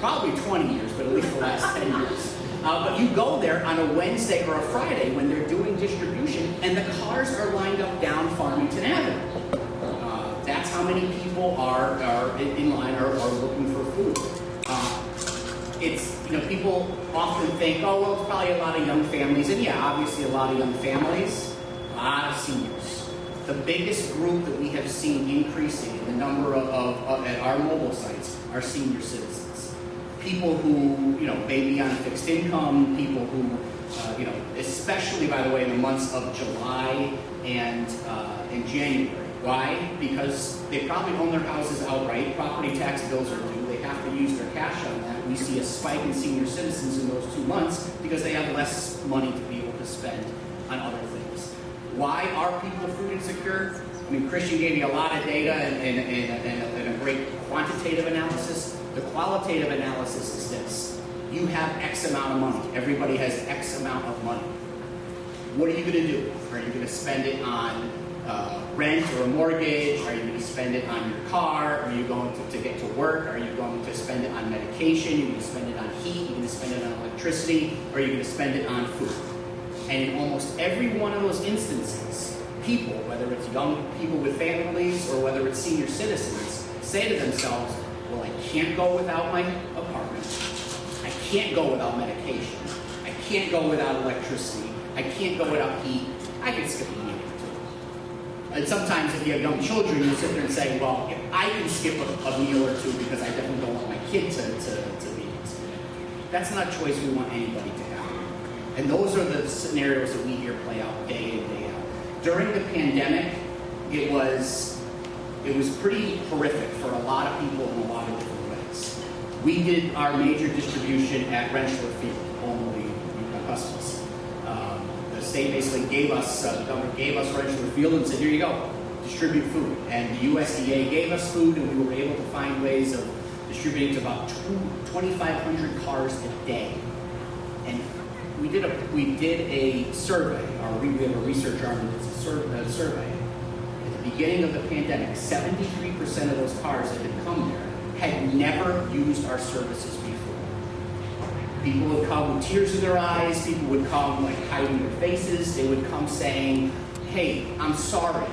Speaker 5: probably 20 years, but at least the last 10 years. But you go there on a Wednesday or a Friday when they're doing distribution, and the cars are lined up down Farmington Avenue. That's how many people are in line or looking for food. People often think, oh, well, it's probably a lot of young families. And yeah, obviously a lot of young families, a lot of seniors. The biggest group that we have seen increasing in the number of at our mobile sites are senior citizens. People who, may be on a fixed income, people who, especially, by the way, in the months of July and January. Why? Because they probably own their houses outright. Property tax bills are due. They have to use their cash on that. We see a spike in senior citizens in those 2 months because they have less money to be able to spend on other things. Why are people food insecure? I mean, Christian gave you a lot of data and a great quantitative analysis. The qualitative analysis is this. You have X amount of money. Everybody has X amount of money. What are you going to do? Are you going to spend it on rent or a mortgage? Are you going to spend it on your car? Are you going to get to work? Are you going to spend it on medication? Are you going to spend it on heat? Are you going to spend it on electricity? Or are you going to spend it on food? And in almost every one of those instances, people, whether it's young people with families or whether it's senior citizens, say to themselves, well, I can't go without my apartment. I can't go without medication. I can't go without electricity. I can't go without heat. I can skip a meal or two. And sometimes if you have young children, you sit there and say, well, I can skip a meal or two because I definitely don't want my kid to be able to. That's not a choice we want anybody to have. And those are the scenarios that we hear play out day in, day out. During the pandemic, it was pretty horrific for a lot of people in a lot of different ways. We did our major distribution at Rentschler Field, formerly Custis. The state basically gave us, the government gave us Rentschler Field and said, here you go, distribute food. And the USDA gave us food, and we were able to find ways of distributing to about 2,500 cars a day. And we did a survey, or we have a research arm that did a survey. At the beginning of the pandemic, 73% of those cars that had come there had never used our services before. People would come with tears in their eyes. People would come like hiding their faces. They would come saying, hey, I'm sorry.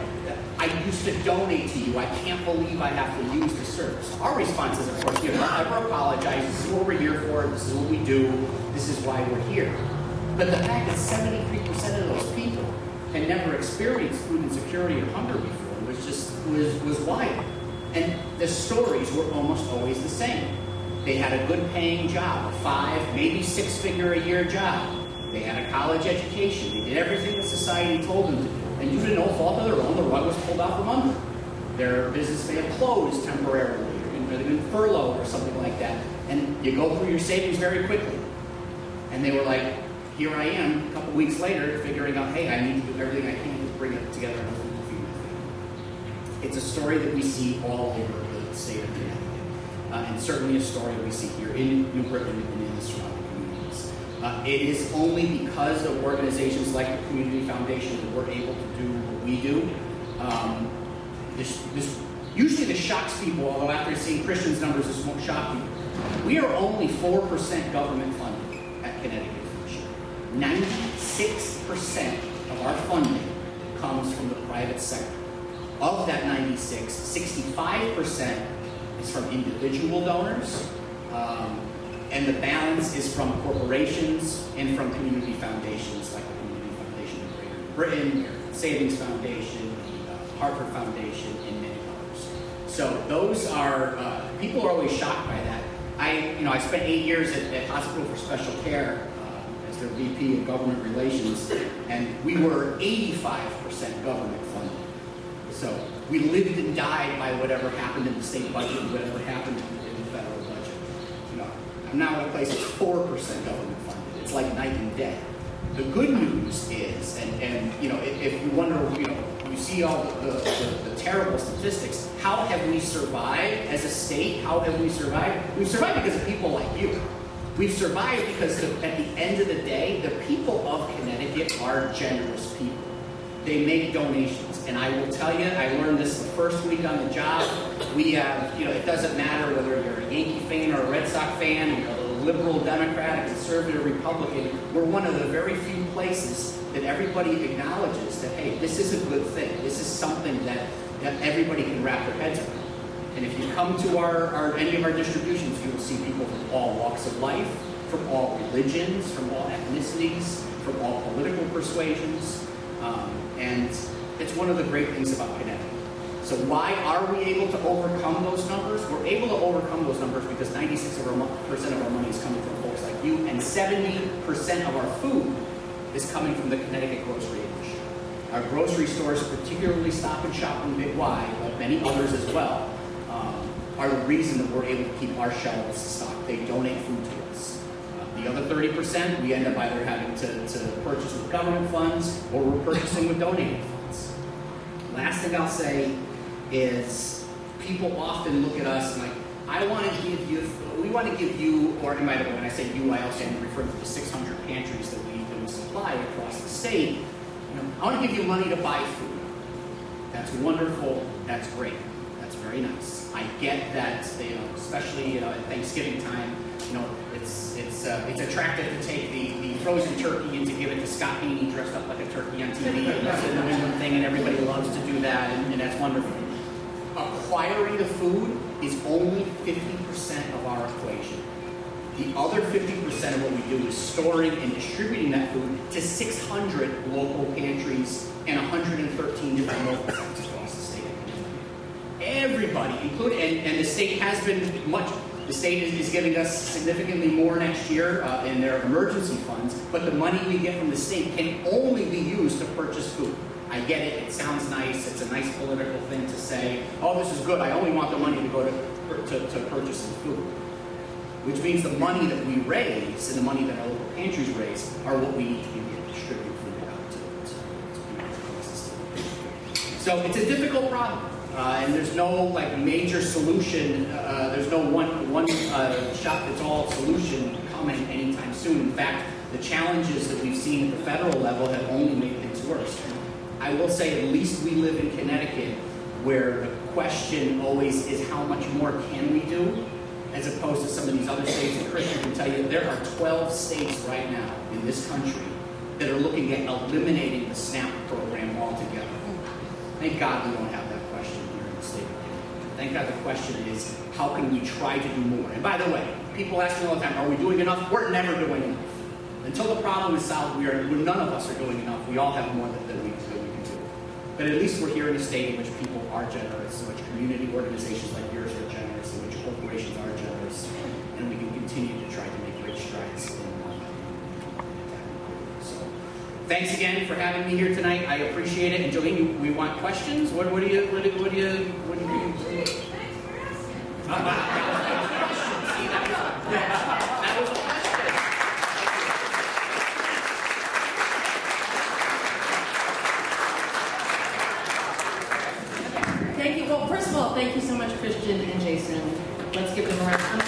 Speaker 5: I used to donate to you. I can't believe I have to use the service. Our response is, of course, never apologize. This is what we're here for. This is what we do. This is why we're here. But the fact that 73% of those people had never experienced food insecurity or hunger before was wild. And the stories were almost always the same. They had a good paying job, a 5, maybe 6-figure-a-year job. They had a college education. They did everything that society told them to do. And due to no fault of their own, the rug was pulled out from under. Their business may have closed temporarily, or they've been furloughed or something like that. And you go through your savings very quickly. And they were like, here I am, a couple weeks later, figuring out, hey, I need to do everything I can to bring it together and feed my family. It's a story that we see all over the state of Connecticut. And certainly a story we see here in New Britain and in the surrounding communities. It is only because of organizations like the Community Foundation that we're able to do what we do. Usually this shocks people, although after seeing Christian's numbers, this won't shock people. We are only 4% government funded at Connecticut Food Share. 96% of our funding comes from the private sector. Of that 96, 65% is from individual donors, And the balance is from corporations and from community foundations, like the Community Foundation of Greater Britain, American Savings Foundation, the Hartford Foundation, and many others. So those are, people are always shocked by that. I spent 8 years at Hospital for Special Care as their VP of Government Relations, and we were 85% government funded. So we lived and died by whatever happened in the state budget and whatever happened in the federal budget. I'm now in a place that's 4% government funded. It's like night and day. The good news is, and if you wonder, you see all the terrible statistics, how have we survived as a state? How have we survived? We've survived because of people like you. We've survived because at the end of the day, the people of Connecticut are generous people. They make donations. And I will tell you, I learned this the first week on the job. We have, it doesn't matter whether you're a Yankee fan or a Red Sox fan, a liberal, Democrat, a conservative, Republican. We're one of the very few places that everybody acknowledges that, hey, this is a good thing. This is something that everybody can wrap their heads around. And if you come to any of our distributions, you will see people from all walks of life, from all religions, from all ethnicities, from all political persuasions. And it's one of the great things about Connecticut. So why are we able to overcome those numbers? We're able to overcome those numbers because 96% of our money is coming from folks like you, and 70% of our food is coming from the Connecticut grocery industry. Our grocery stores, particularly Stop and Shop and Big Y, but many others as well, are the reason that we're able to keep our shelves stocked. They donate food to us. The other 30%, we end up either having to purchase with government funds or we're purchasing with donated funds. Last thing I'll say is people often look at us and we want to give you, or by the way, when I say you, I also refer to the 600 pantries that we supply across the state. I want to give you money to buy food. That's wonderful. That's great. That's very nice. I get that, especially at Thanksgiving time, it's attractive to take the frozen turkey and to give it to Scott Haney dressed up like a turkey on TV. That's the New England thing, and everybody loves to do that, and that's wonderful. Acquiring the food is only 50% of our equation. The other 50% of what we do is storing and distributing that food to 600 local pantries and 113 different local sites across the state. Everybody, including, and the state has been the state is giving us significantly more next year in their emergency funds, but the money we get from the state can only be used to purchase food. I get it, it sounds nice, it's a nice political thing to say, oh, this is good, I only want the money to go to purchase some food. Which means the money that we raise and the money that our local pantries raise are what we need to be able to distribute food out to people across the state. So it's a difficult problem, and there's no major solution. There's no one shot fits all solution coming anytime soon. In fact, the challenges that we've seen at the federal level have only made things worse. I will say, at least we live in Connecticut, where the question always is how much more can we do, as opposed to some of these other states. And Christian can tell you there are 12 states right now in this country that are looking at eliminating the SNAP program altogether. Thank God we don't have that question here in the state of Connecticut. Thank God the question is, how can we try to do more? And by the way, people ask me all the time, are we doing enough? We're never doing enough. Until the problem is solved, none of us are doing enough. We all have more than we can do. But at least we're here in a state in which people are generous, in which community organizations like yours are generous, in which corporations are generous, and we can continue to try to make great strides in that. So, thanks again for having me here tonight. I appreciate it. And Jolene, we want questions. What do you?
Speaker 6: Thanks for asking.
Speaker 5: That was a question.
Speaker 2: Thank you. Well, first of all, thank you so much, Christian and Jason. Let's give them a round. So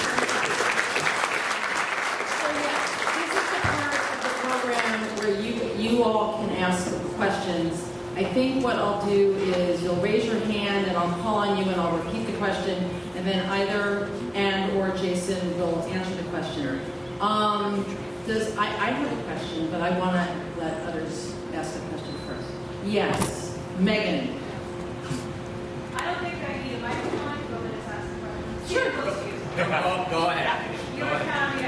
Speaker 2: yes, this is the part of the program where you all can ask questions. I think what I'll do is you'll raise your hand and I'll call on you and I'll repeat the question, and then either Ann or Jason will answer the question. I have a question, but I want to let others ask the question first. Yes, Megan.
Speaker 6: I don't think I need a microphone to go and ask the question.
Speaker 2: Sure.
Speaker 5: Go ahead.
Speaker 6: You were telling me to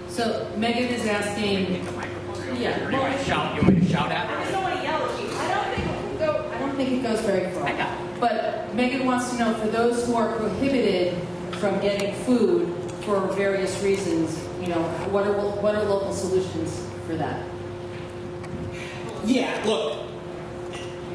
Speaker 2: So Megan is asking,
Speaker 5: Get the microphone.
Speaker 2: Yeah,
Speaker 5: Or you want to shout? You want me to shout at
Speaker 6: I
Speaker 5: her?
Speaker 6: just don't want to yell at you.
Speaker 2: I don't think it goes very far.
Speaker 5: I got it.
Speaker 2: But Megan wants to know, for those who are prohibited from getting food for various reasons, what are local solutions for that?
Speaker 5: Yeah, look,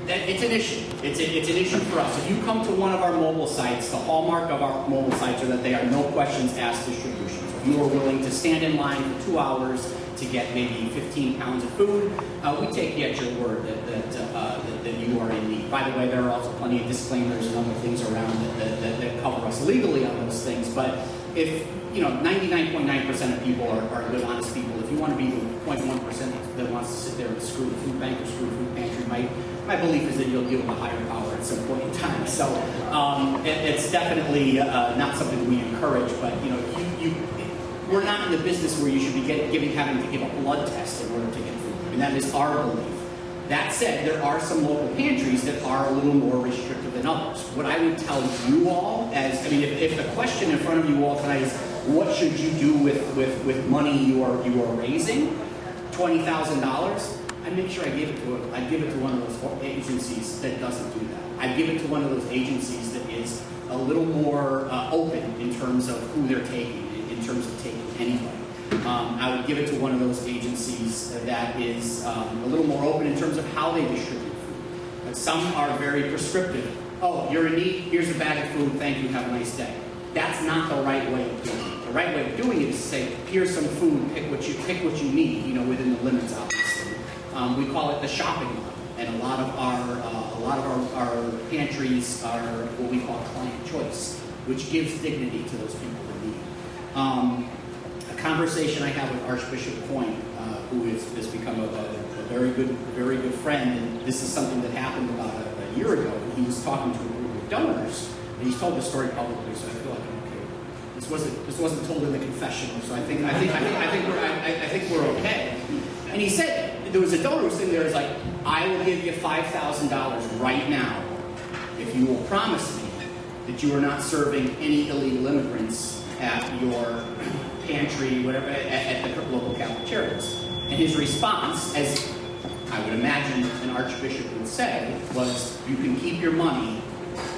Speaker 5: it's an issue. It's an issue for us. If you come to one of our mobile sites, the hallmark of our mobile sites are that they are no questions asked distributions. If you are willing to stand in line for 2 hours to get maybe 15 pounds of food, we take you at your word that you are in need. By the way, there are also plenty of disclaimers and other things around that cover us legally on those things. But if 99.9% of people are good, honest people, if you want to be the 0.1% that wants to sit there and screw the food bank or screw the food pantry, my belief is that you'll give them a higher power at some point in time. So it's definitely not something we encourage. But we're not in the business where you should be having to give a blood test in order to get food. I mean, that is our belief. That said, there are some local pantries that are a little more restrictive than others. What I would tell you all, if the question in front of you all tonight is, what should you do with money you are raising, $20,000, I'd make sure I give it to one of those agencies that doesn't do that. I'd give it to one of those agencies that is a little more open in terms of who they're taking, in terms of taking anybody. I would give it to one of those agencies that is a little more open in terms of how they distribute food. But some are very prescriptive. Oh, you're in need, here's a bag of food, thank you, have a nice day. That's not the right way of doing it. The right way of doing it is to say, here's some food, pick what you need, within the limits, obviously. We call it the shopping model, and a lot of our pantries are what we call client choice, which gives dignity to those people in need. A conversation I have with Archbishop Coyne, who has become a very good friend, and this is something that happened about a year ago. He was talking to a group of donors, and he's told the story publicly, so I feel like I'm okay. This wasn't told in the confessional, so I think we're okay. And he said, there was a donor who was sitting there, was like, I will give you $5,000 right now if you will promise me that you are not serving any illegal immigrants at your pantry, whatever, at the local Catholic charities. And his response, as I would imagine an archbishop would say, was, you can keep your money.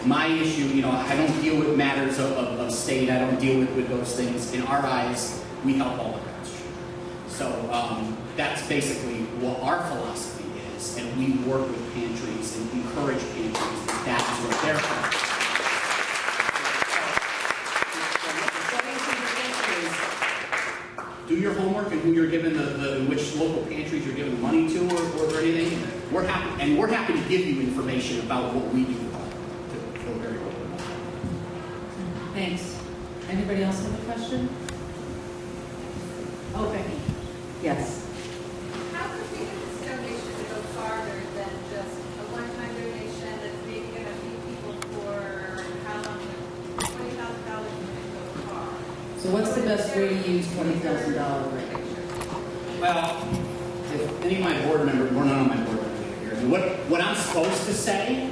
Speaker 5: My issue, I don't deal with matters of state. I don't deal with those things. In our eyes, we help all the God's children. So that's basically what our philosophy is, and we work with pantries and encourage pantries. That is what they're for. Do your homework and who you're giving which local pantries you're giving the money to or anything. We're happy to give you information about what we do to feel very open about it.
Speaker 2: Thanks. Anybody else have a question? Oh, Becky. Yes.
Speaker 6: How could we get this donation to go farther than just a one-time donation that's maybe going to feed people for how long? $20,000 would go far.
Speaker 2: So what's the best way to use $20,000?
Speaker 5: Well, if any of my board members, we're not on my board members here. What I'm supposed to say,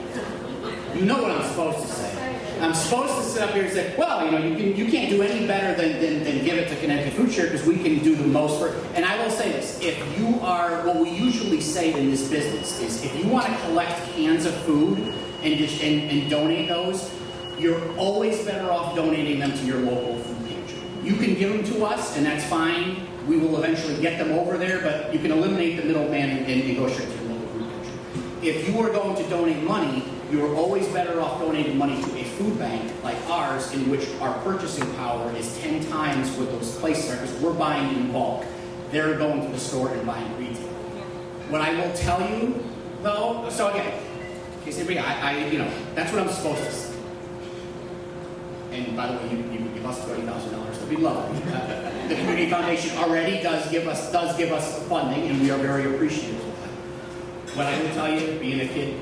Speaker 5: you know what I'm supposed to say. I'm supposed to sit up here and say, well, you can't do any better than give it to Connecticut Food Share because we can do the most for. And I will say this: if you are, what we usually say in this business is, if you want to collect cans of food and donate those, you're always better off donating them to your local food pantry. You can give them to us, and that's fine. We will eventually get them over there, but you can eliminate the middleman and go straight to your local food pantry. If you are going to donate money, you are always better off donating money to a food bank like ours, in which our purchasing power is 10 times what those places are, because we're buying in bulk. They're going to the store and buying retail. What I will tell you, though, so again, in case anybody, that's what I'm supposed to say. And by the way, you give us $20,000. That'd be lovely. The Community Foundation already does give us funding, and we are very appreciative of that. What I will tell you, being a kid,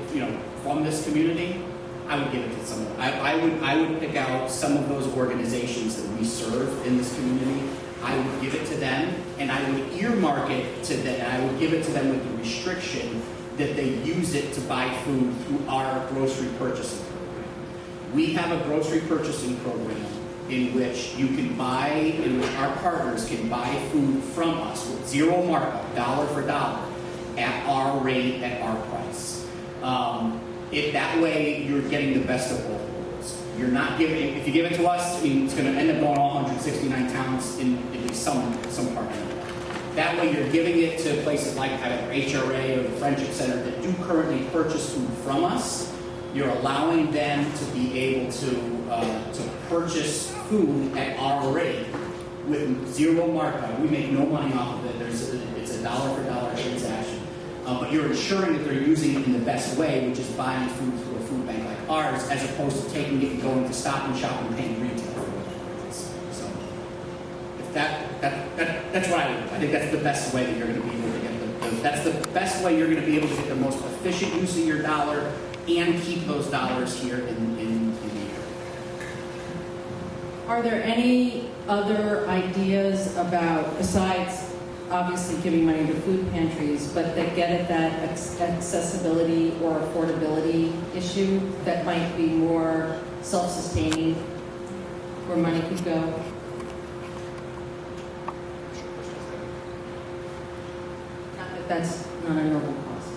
Speaker 5: from this community, I would give it to someone. I would pick out some of those organizations that we serve in this community. I would give it to them, and I would earmark it to them. And I would give it to them with the restriction that they use it to buy food through our grocery purchasing program. We have a grocery purchasing program in which you can buy, in which our partners can buy food from us with zero markup, dollar for dollar, at our rate, at our price. That way, you're getting the best of both worlds. You're not giving, if you give it to us, I mean, it's going to end up going all 169 towns in at least some part of it. That way, you're giving it to places like either HRA or the Friendship Center that do currently purchase food from us. You're allowing them to be able to purchase food at our rate with zero markup. We make no money off of it. It's a dollar for dollar transaction. But you're ensuring that they're using it in the best way, which is buying food through a food bank like ours, as opposed to taking it and going to Stop and Shop and paying retail for it. So if that's what I think that's the best way that you're going to be able to get that's the best way you're going to be able to get the most efficient use of your dollar and keep those dollars here in the area.
Speaker 2: Are there any other ideas about, besides obviously giving money to food pantries, but that get at that accessibility or affordability issue that might be more self-sustaining, where money could go? Not that that's not a noble cause.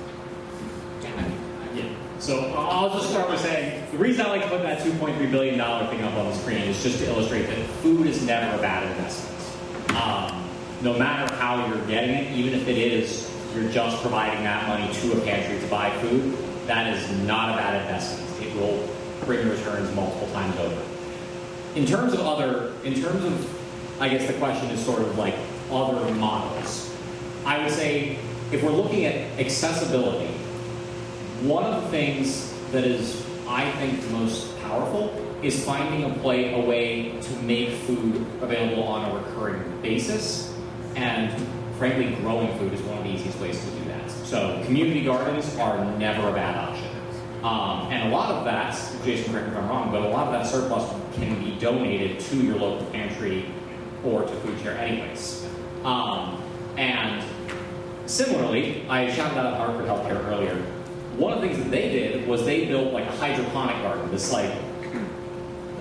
Speaker 4: Yeah. So I'll just start with saying, the reason I like to put that $2.3 billion thing up on the screen is just to illustrate that food is never a bad investment. No matter how you're getting it, even if it is, you're just providing that money to a pantry to buy food, that is not a bad investment. It will bring returns multiple times over. In terms of, I guess the question is sort of like other models. I would say, if we're looking at accessibility, one of the things that is, I think, the most powerful is finding a way to make food available on a recurring basis. And frankly, growing food is one of the easiest ways to do that. So community gardens are never a bad option. And a lot of that, Jason, correct me if I'm wrong, but a lot of that surplus can be donated to your local pantry or to Food Share anyways. And similarly, I shouted out Hartford Healthcare earlier. One of the things that they did was they built like a hydroponic garden. This like,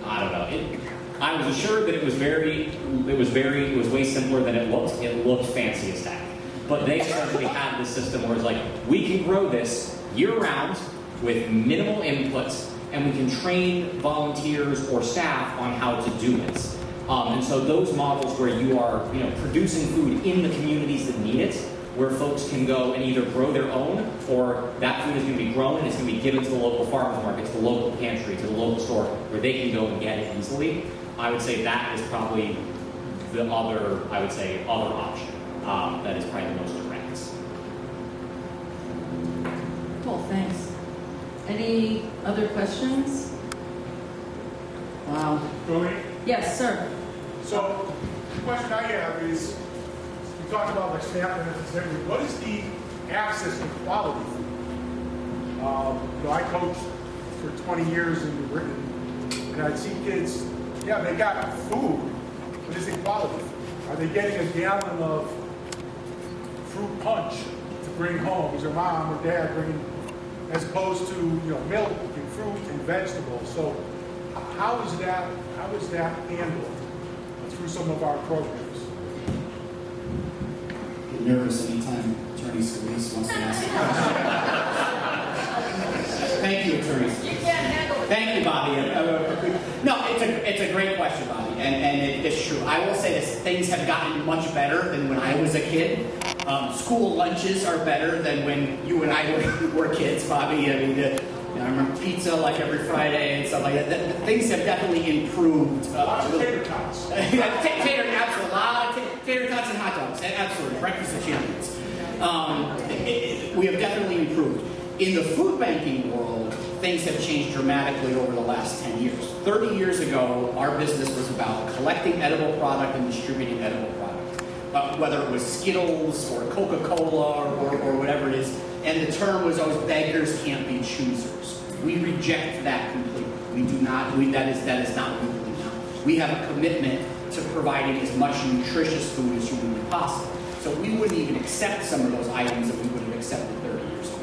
Speaker 4: I don't know. I was assured that it was way simpler than it looked. It looked fancy as heck. But they essentially had this system where it's like, we can grow this year-round with minimal inputs, and we can train volunteers or staff on how to do it. And so those models where you are, producing food in the communities that need it, where folks can go and either grow their own, or that food is going to be grown and it's going to be given to the local farmers market, to the local pantry, to the local store, where they can go and get it easily. I would say that is probably the other option that is probably the most direct.
Speaker 2: Cool, thanks. Any other questions? Wow.
Speaker 7: Joey?
Speaker 2: Yes, sir.
Speaker 7: So, the question I have is, you talked about like SNAP benefits and everything. What is the access to quality food? I coached for 20 years in Britain, and I'd see kids, they got food, but is it quality food? Are they getting a gallon of fruit punch to bring home? Is their mom or dad bringing, as opposed to milk and fruit and vegetables? So how is that handled through some of our programs?
Speaker 5: Get nervous anytime Attorney Scalise wants to ask a question. Thank you, Attorney Scalise.
Speaker 6: You can't handle it.
Speaker 5: Thank you, Bobby. No, it's a great question, Bobby, and it's true. I will say this: things have gotten much better than when I was a kid. School lunches are better than when you and I were kids, Bobby. I mean, I remember pizza like every Friday and stuff like that. Things have definitely improved.
Speaker 7: A lot of tater tots.
Speaker 5: Absolutely, a lot of tater tots and hot dogs. Absolutely, breakfast of champions. We have definitely improved. In the food banking world, things have changed dramatically over the last 10 years. 30 years ago, our business was about collecting edible product and distributing edible product. Whether it was Skittles or Coca-Cola or whatever it is. And the term was always beggars can't be choosers. We reject that completely. That is not what we believe now. We have a commitment to providing as much nutritious food as humanly possible. So we wouldn't even accept some of those items that we would have accepted 30 years ago.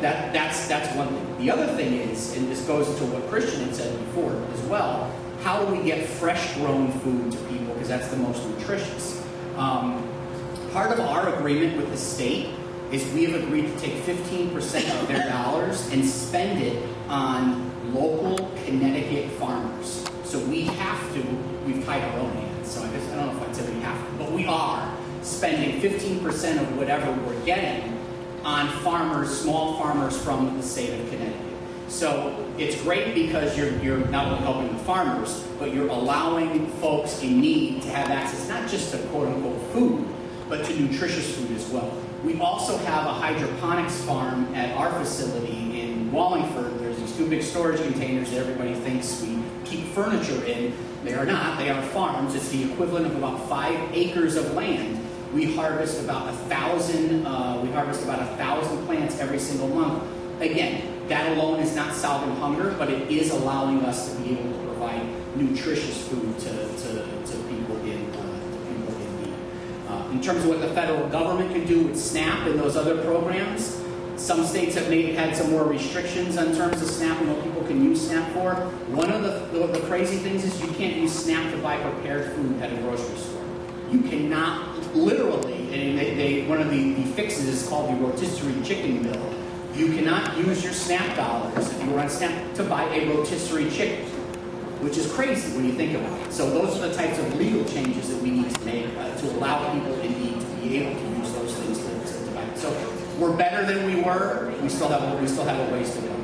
Speaker 5: That's one thing. The other thing is, and this goes to what Christian had said before as well, how do we get fresh grown food to people, because that's the most nutritious. Part of our agreement with the state is we have agreed to take 15% of their dollars and spend it on local Connecticut farmers. So we've tied our own hands, so I don't know if I'd say we have to, but we are spending 15% of whatever we're getting on farmers, small farmers from the state of Connecticut. So it's great because you're not only helping the farmers, but you're allowing folks in need to have access not just to quote-unquote food, but to nutritious food as well. We also have a hydroponics farm at our facility in Wallingford. There's these 2 big storage containers that everybody thinks we keep furniture in. They are not. They are farms. It's the equivalent of about 5 acres of land. We harvest about 1,000 plants every single month. Again, that alone is not solving hunger, but it is allowing us to be able to provide nutritious food to people in need. In terms of what the federal government can do with SNAP and those other programs, some states have had some more restrictions in terms of SNAP and what people can use SNAP for. One of the crazy things is you can't use SNAP to buy prepared food at a grocery store. You cannot, literally, and one of the fixes is called the rotisserie chicken bill. You cannot use your SNAP dollars, if you were on SNAP, to buy a rotisserie chicken, which is crazy when you think about it. So those are the types of legal changes that we need to make to allow people in need to be able to use those things to buy. So we're better than we were. We still have a ways to go.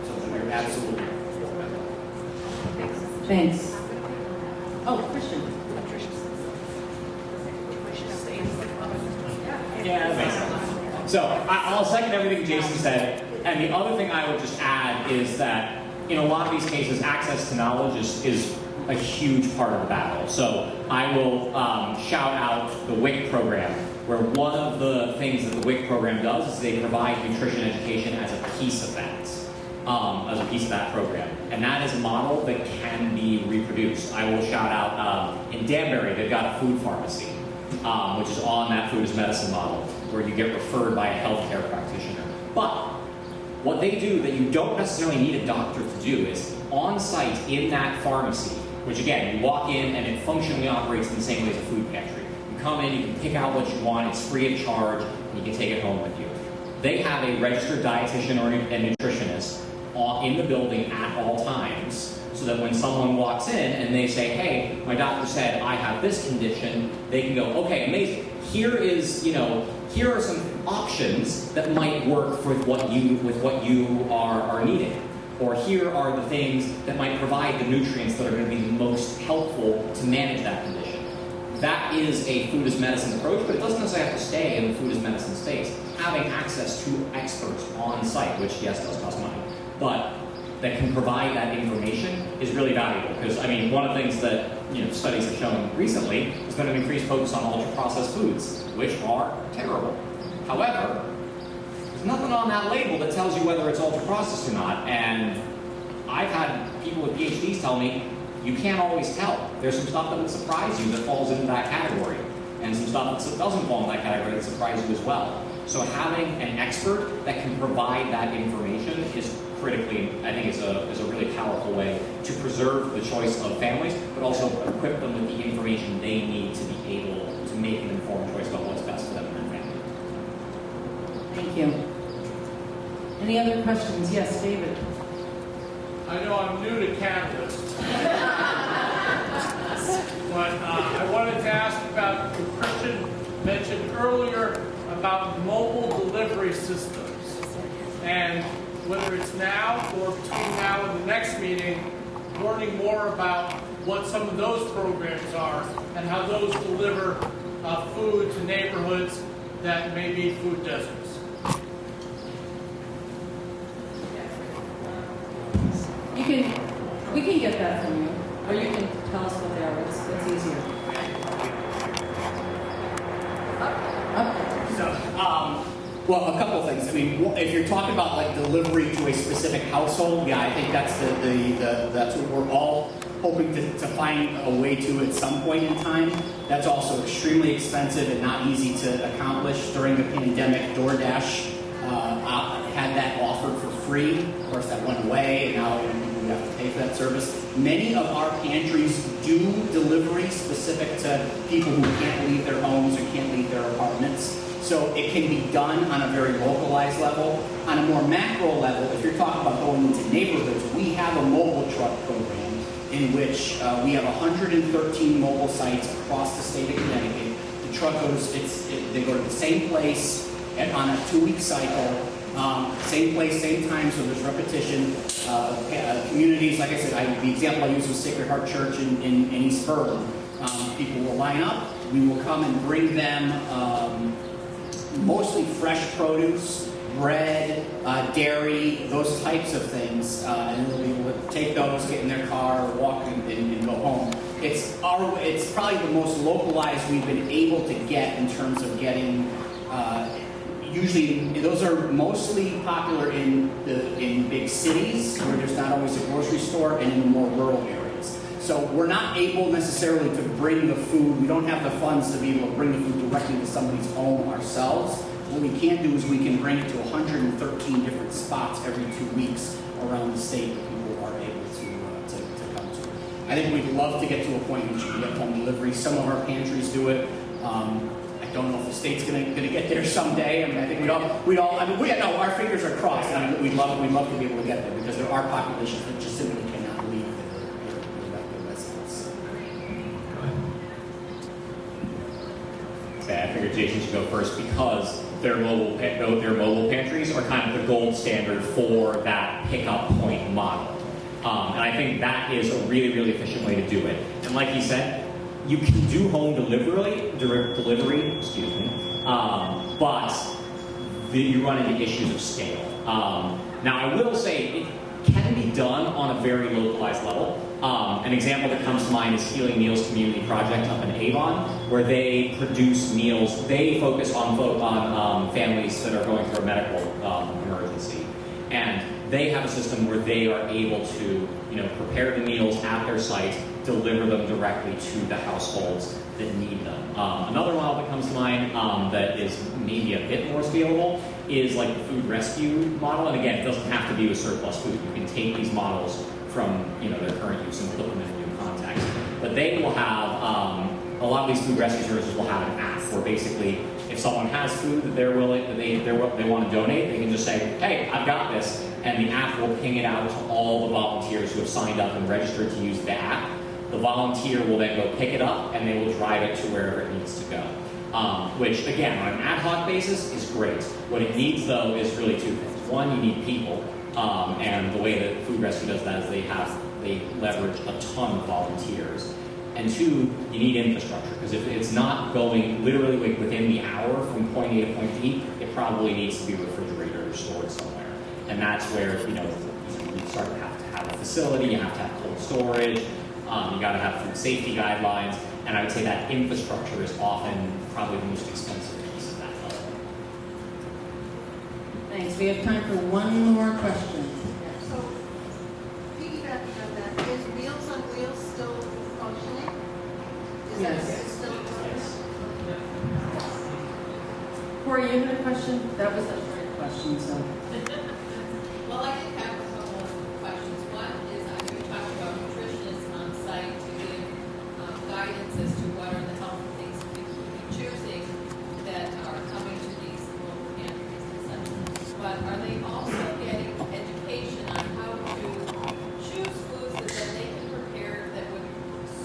Speaker 5: So we're absolutely.
Speaker 2: Thanks. Oh, Christian.
Speaker 4: Yeah, that makes sense. So I'll second everything Jason said. And the other thing I would just add is that in a lot of these cases, access to knowledge is a huge part of the battle. So I will shout out the WIC program, where one of the things that the WIC program does is they provide nutrition education as a piece of that program. And that is a model that can be reproduced. I will shout out in Danbury, they've got a food pharmacy, which is on that food as medicine model, where you get referred by a healthcare practitioner. But what they do that you don't necessarily need a doctor to do is on site in that pharmacy, which again, you walk in and it functionally operates in the same way as a food pantry. You come in, you can pick out what you want, it's free of charge, and you can take it home with you. They have a registered dietitian or a nutritionist in the building at all times, so that when someone walks in and they say, hey, my doctor said I have this condition, they can go, okay, amazing. Here are some options that might work with what you are needing. Or here are the things that might provide the nutrients that are going to be the most helpful to manage that condition. That is a food as medicine approach, but it doesn't necessarily have to stay in the food as medicine space. Having access to experts on site, which yes, does cost money, but that can provide that information is really valuable. Because one of the things that studies have shown recently has been an increased focus on ultra-processed foods, which are terrible. However, there's nothing on that label that tells you whether it's ultra-processed or not. And I've had people with PhDs tell me, you can't always tell. There's some stuff that would surprise you that falls into that category, and some stuff that doesn't fall in that category that surprises you as well. So having an expert that can provide that information is critically, I think, is a really powerful way to preserve the choice of families, but also equip them with the information they need to be able to make an informed choice about what's best for them and their family.
Speaker 2: Thank you. Any other questions? Yes, David.
Speaker 8: I know I'm new to Catalyst, but I wanted to ask about what Christian mentioned earlier about mobile delivery systems, and whether it's now or between now and the next meeting, learning more about what some of those programs are and how those deliver food to neighborhoods that may be food deserts.
Speaker 2: We can get that from you, or you can tell us what they are. It's easier. Okay.
Speaker 5: So, well, a couple of things. If you're talking about like delivery to a specific household, yeah, I think that's that's what we're all hoping to find a way to at some point in time. That's also extremely expensive and not easy to accomplish. During the pandemic, DoorDash had that offered for free. Of course, that went away, and now we have to pay for that service. Many of our pantries do delivery specific to people who can't leave their homes or can't leave their apartments. So it can be done on a very localized level. On a more macro level, if you're talking about going into neighborhoods, we have a mobile truck program in which we have 113 mobile sites across the state of Connecticut. The truck goes, they go to the same place on a 2-week cycle. Same place, same time, so there's repetition. Communities, like I said, the example I used was Sacred Heart Church in East Berlin. People will line up. We will come and bring them mostly fresh produce, bread, dairy, those types of things, and they'll be able to take those, get in their car, walk, and go home. It's probably the most localized we've been able to get in terms of getting. Usually, those are mostly popular in big cities where there's not always a grocery store, and in the more rural areas. So we're not able necessarily to bring the food. We don't have the funds to be able to bring the food directly to somebody's home ourselves. What we can do is we can bring it to 113 different spots every 2 weeks around the state that people are able to come to. I think we'd love to get to a point in which we can get home delivery. Some of our pantries do it. I don't know if the state's going to get there someday. I mean, I think our fingers are crossed. And we'd love to be able to get there because there are populations that just simply cannot leave their residence.
Speaker 4: Okay, I figured Jason should go first because their mobile pantries are kind of the gold standard for that pickup point model. And I think that is a really, really efficient way to do it. And like he said, you can do home delivery, but you run into issues of scale. Now, I will say it can be done on a very localized level. An example that comes to mind is Healing Meals Community Project up in Avon, where they produce meals. They focus on families that are going through a medical emergency, and they have a system where they are able to, prepare the meals at their site, deliver them directly to the households that need them. Another model that comes to mind that is maybe a bit more scalable is like the food rescue model. And again, it doesn't have to be with surplus food. You can take these models from their current use and put them in a new context. But they will have a lot of these food rescue services will have an app where basically if someone has food that they want to donate, they can just say, "Hey, I've got this," and the app will ping it out to all the volunteers who have signed up and registered to use the app. The volunteer will then go pick it up and they will drive it to wherever it needs to go. Which, again, on an ad hoc basis is great. What it needs, though, is really 2 things. One, you need people, and the way that Food Rescue does that is they leverage a ton of volunteers. And 2, you need infrastructure, because if it's not going literally within the hour from point A to point B, it probably needs to be refrigerated or stored somewhere. And that's where you start to have a facility, you have to have cold storage. You got to have food safety guidelines, and I would say that infrastructure is often probably the most expensive piece of that puzzle.
Speaker 2: Thanks. We have time for one more question.
Speaker 6: So, piggybacking on that, is Meals on Wheels still functioning?
Speaker 2: Yes.
Speaker 6: That still functioning?
Speaker 2: Corey, you had a question? That was a great question, so.
Speaker 9: Well, I did have a couple of questions. One is, I know you talked about nutritionists on site to give guidance as to what are the healthy things that we should be choosing that are coming to these local pantries and such. But are they also getting education on how to choose foods that then they can prepare that would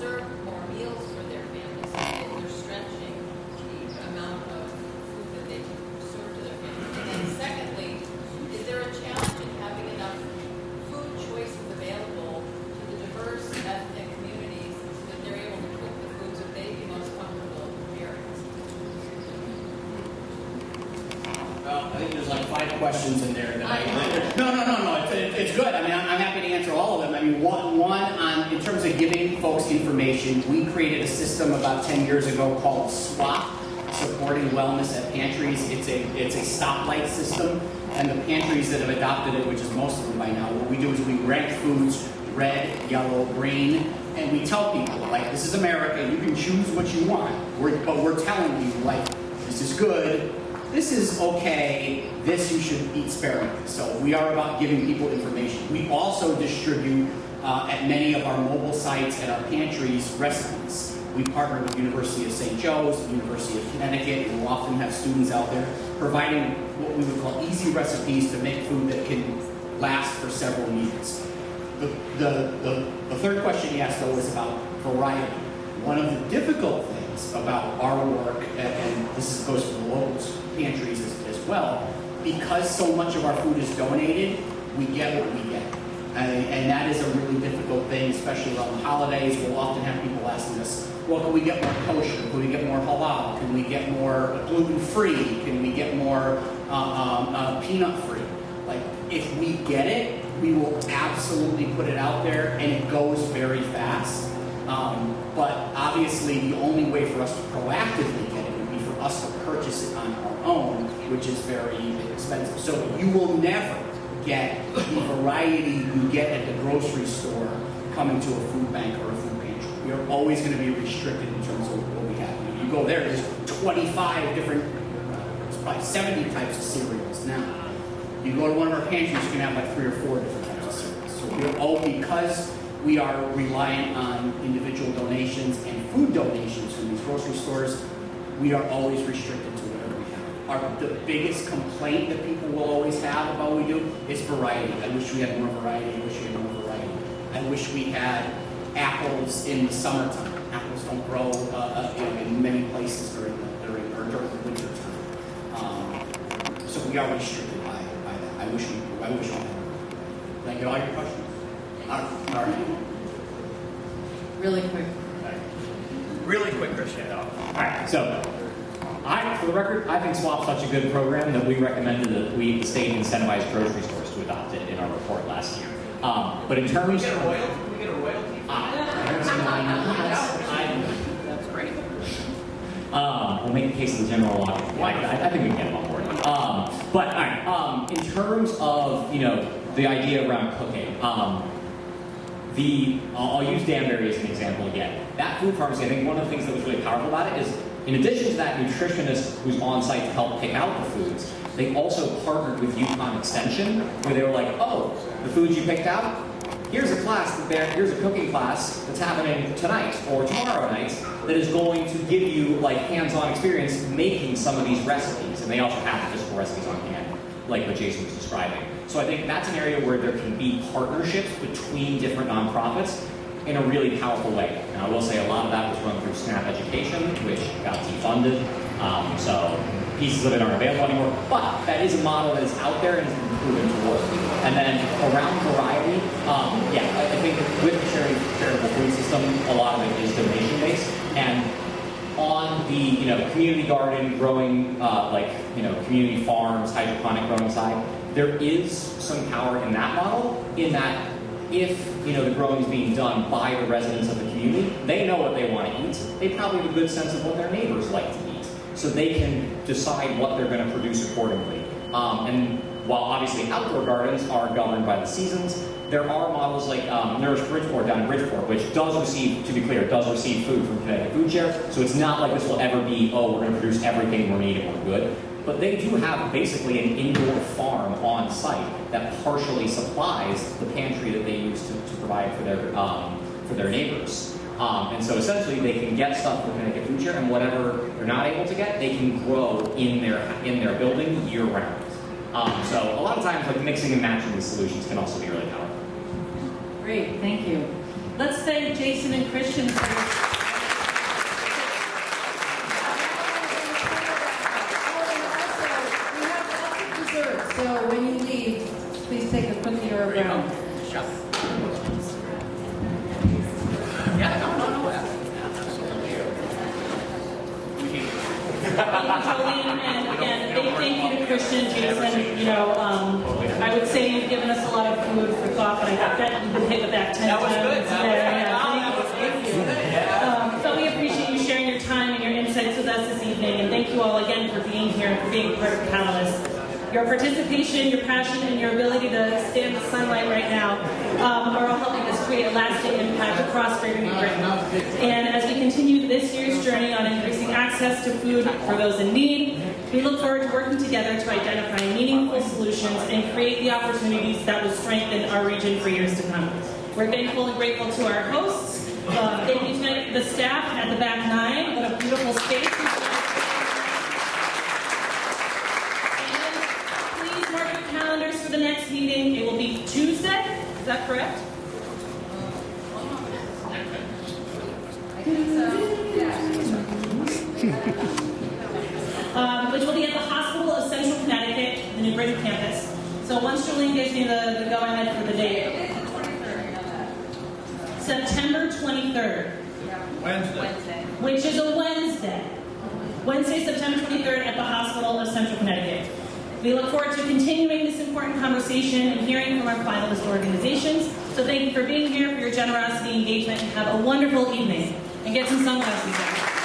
Speaker 9: serve more meals for their families, so that they're stretching the amount of food that they can serve to their families? And then secondly, is there a challenge in having enough food choices available to the diverse ethnic communities so that they're able to cook the foods that they'd be most comfortable preparing?
Speaker 5: Well, I think there's like 5 questions in there. No. It's good. I mean, I'm happy to answer all of them. I mean, one in terms of giving folks information, we created a system about 10 years ago called SWAP, Supporting Wellness at Pantries. It's a stoplight system, and the pantries that have adopted it, which is most of them by now, what we do is we rank foods red, yellow, green, and we tell people, like, this is America, you can choose what you want. But we're telling you, like, this is good, this is okay, this you should eat sparingly. So we are about giving people information. We also distribute at many of our mobile sites and our pantries recipes. We partner with University of St. Joe's, University of Connecticut, and we'll often have students out there providing what we would call easy recipes to make food that can last for several meals. The third question you asked, though, was about variety. One of the difficult things about our work, and this goes for the local pantries as well, because so much of our food is donated, we get what we get. And that is a really difficult thing, especially around the holidays. We'll often have people asking us, well, can we get more kosher? Can we get more halal? Can we get more gluten-free? Can we get more peanut-free? Like, if we get it, we will absolutely put it out there, and it goes very fast. But obviously, the only way for us to proactively get it would be for us to purchase it on our own, which is very expensive. So you will never get the variety you get at the grocery store coming to a food bank or a food pantry. We are always going to be restricted in terms of what we have. If you go there's 25 different, it's probably 70 types of cereals now. You go to one of our pantries, you can have like 3 or 4 different types of cereals. So we're all, because we are reliant on individual donations and food donations from these grocery stores, we are always restricted to whatever we have. The biggest complaint that people will always have about what we do is variety. I wish we had more variety. I wish we had more variety. I wish we had apples in the summertime. Apples don't grow in many places during the winter time. So we are restricted by that. I wish we had. Did I get all your questions? All right.
Speaker 2: Really quick.
Speaker 4: Really quick, Christian. All right, so for the record, I think SWAP's such a good program that we recommended that the state incentivize grocery stores to adopt it in our report last year. But in terms of...
Speaker 5: Can we get a royalty?
Speaker 2: That's great.
Speaker 4: We'll make the case of the general law. I think we can get them on board. But all right, in terms of the idea around cooking, I'll use Danbury as an example again. That food pharmacy, I think one of the things that was really powerful about it is, in addition to that nutritionist who's on site to help pick out the foods, they also partnered with UConn Extension, where they were like, oh, the foods you picked out, here's a cooking class that's happening tonight or tomorrow night that is going to give you like hands-on experience making some of these recipes. And they also have the physical recipes on hand, like what Jason was describing. So I think that's an area where there can be partnerships between different nonprofits in a really powerful way. And I will say a lot of that was run through SNAP Education, which got defunded. So pieces of it aren't available anymore. But that is a model that is out there and has been proven to work. And then around variety, I think with the charitable food system, a lot of it is donation-based. And on the community garden growing, community farms, hydroponic growing side, there is some power in that model, in that if the growing is being done by the residents of the community, they know what they want to eat. They probably have a good sense of what their neighbors like to eat, so they can decide what they're going to produce accordingly. And while obviously outdoor gardens are governed by the seasons, there are models like Nourish Bridgeport down in Bridgeport, which does receive, to be clear, does receive food from Connecticut Food Share. So it's not like this will ever be, oh, we're going to produce everything we need and we're good. But they do have basically an indoor farm on site that partially supplies the pantry that they use to provide for their neighbors. And so essentially they can get stuff from Connecticut Food Share, and whatever they're not able to get, they can grow in their building year round. So a lot of times, like mixing and matching these solutions can also be really powerful.
Speaker 2: Great, thank you.
Speaker 1: Let's thank Jason and Christian for this.
Speaker 2: So when you leave, please take a cookie or a brown.
Speaker 1: Jolene, and again, big thank you to Christian, Jason. I would say you've given us a lot of food for thought, but I bet you can hit it back 10 times. Thank you. So we appreciate you sharing your time and your insights with us this evening, and thank you all again for being here and for being part of the panelists. Your participation, your passion, and your ability to stand in the sunlight right now are all helping us create a lasting impact across Greater New Britain. And as we continue this year's journey on increasing access to food for those in need, We look forward to working together to identify meaningful solutions and create the opportunities that will strengthen our region for years to come. We're thankful and grateful to our hosts. Thank you to the staff at the back 9. What a beautiful space. And please mark your calendars for the next meeting. It will be Tuesday. Is that correct?
Speaker 6: I think so, yeah.
Speaker 1: Which will be at the Hospital of Central Connecticut, the New Britain campus. So once Jolene gives me the go-ahead for the date.
Speaker 6: It is the 23rd, I know that.
Speaker 1: September 23rd,
Speaker 6: Wednesday.
Speaker 1: which is a Wednesday. Wednesday, September 23rd at the Hospital of Central Connecticut. We look forward to continuing this important conversation and hearing from our finalist organizations. So thank you for being here, for your generosity, engagement, and have a wonderful evening. And get some sunglasses on.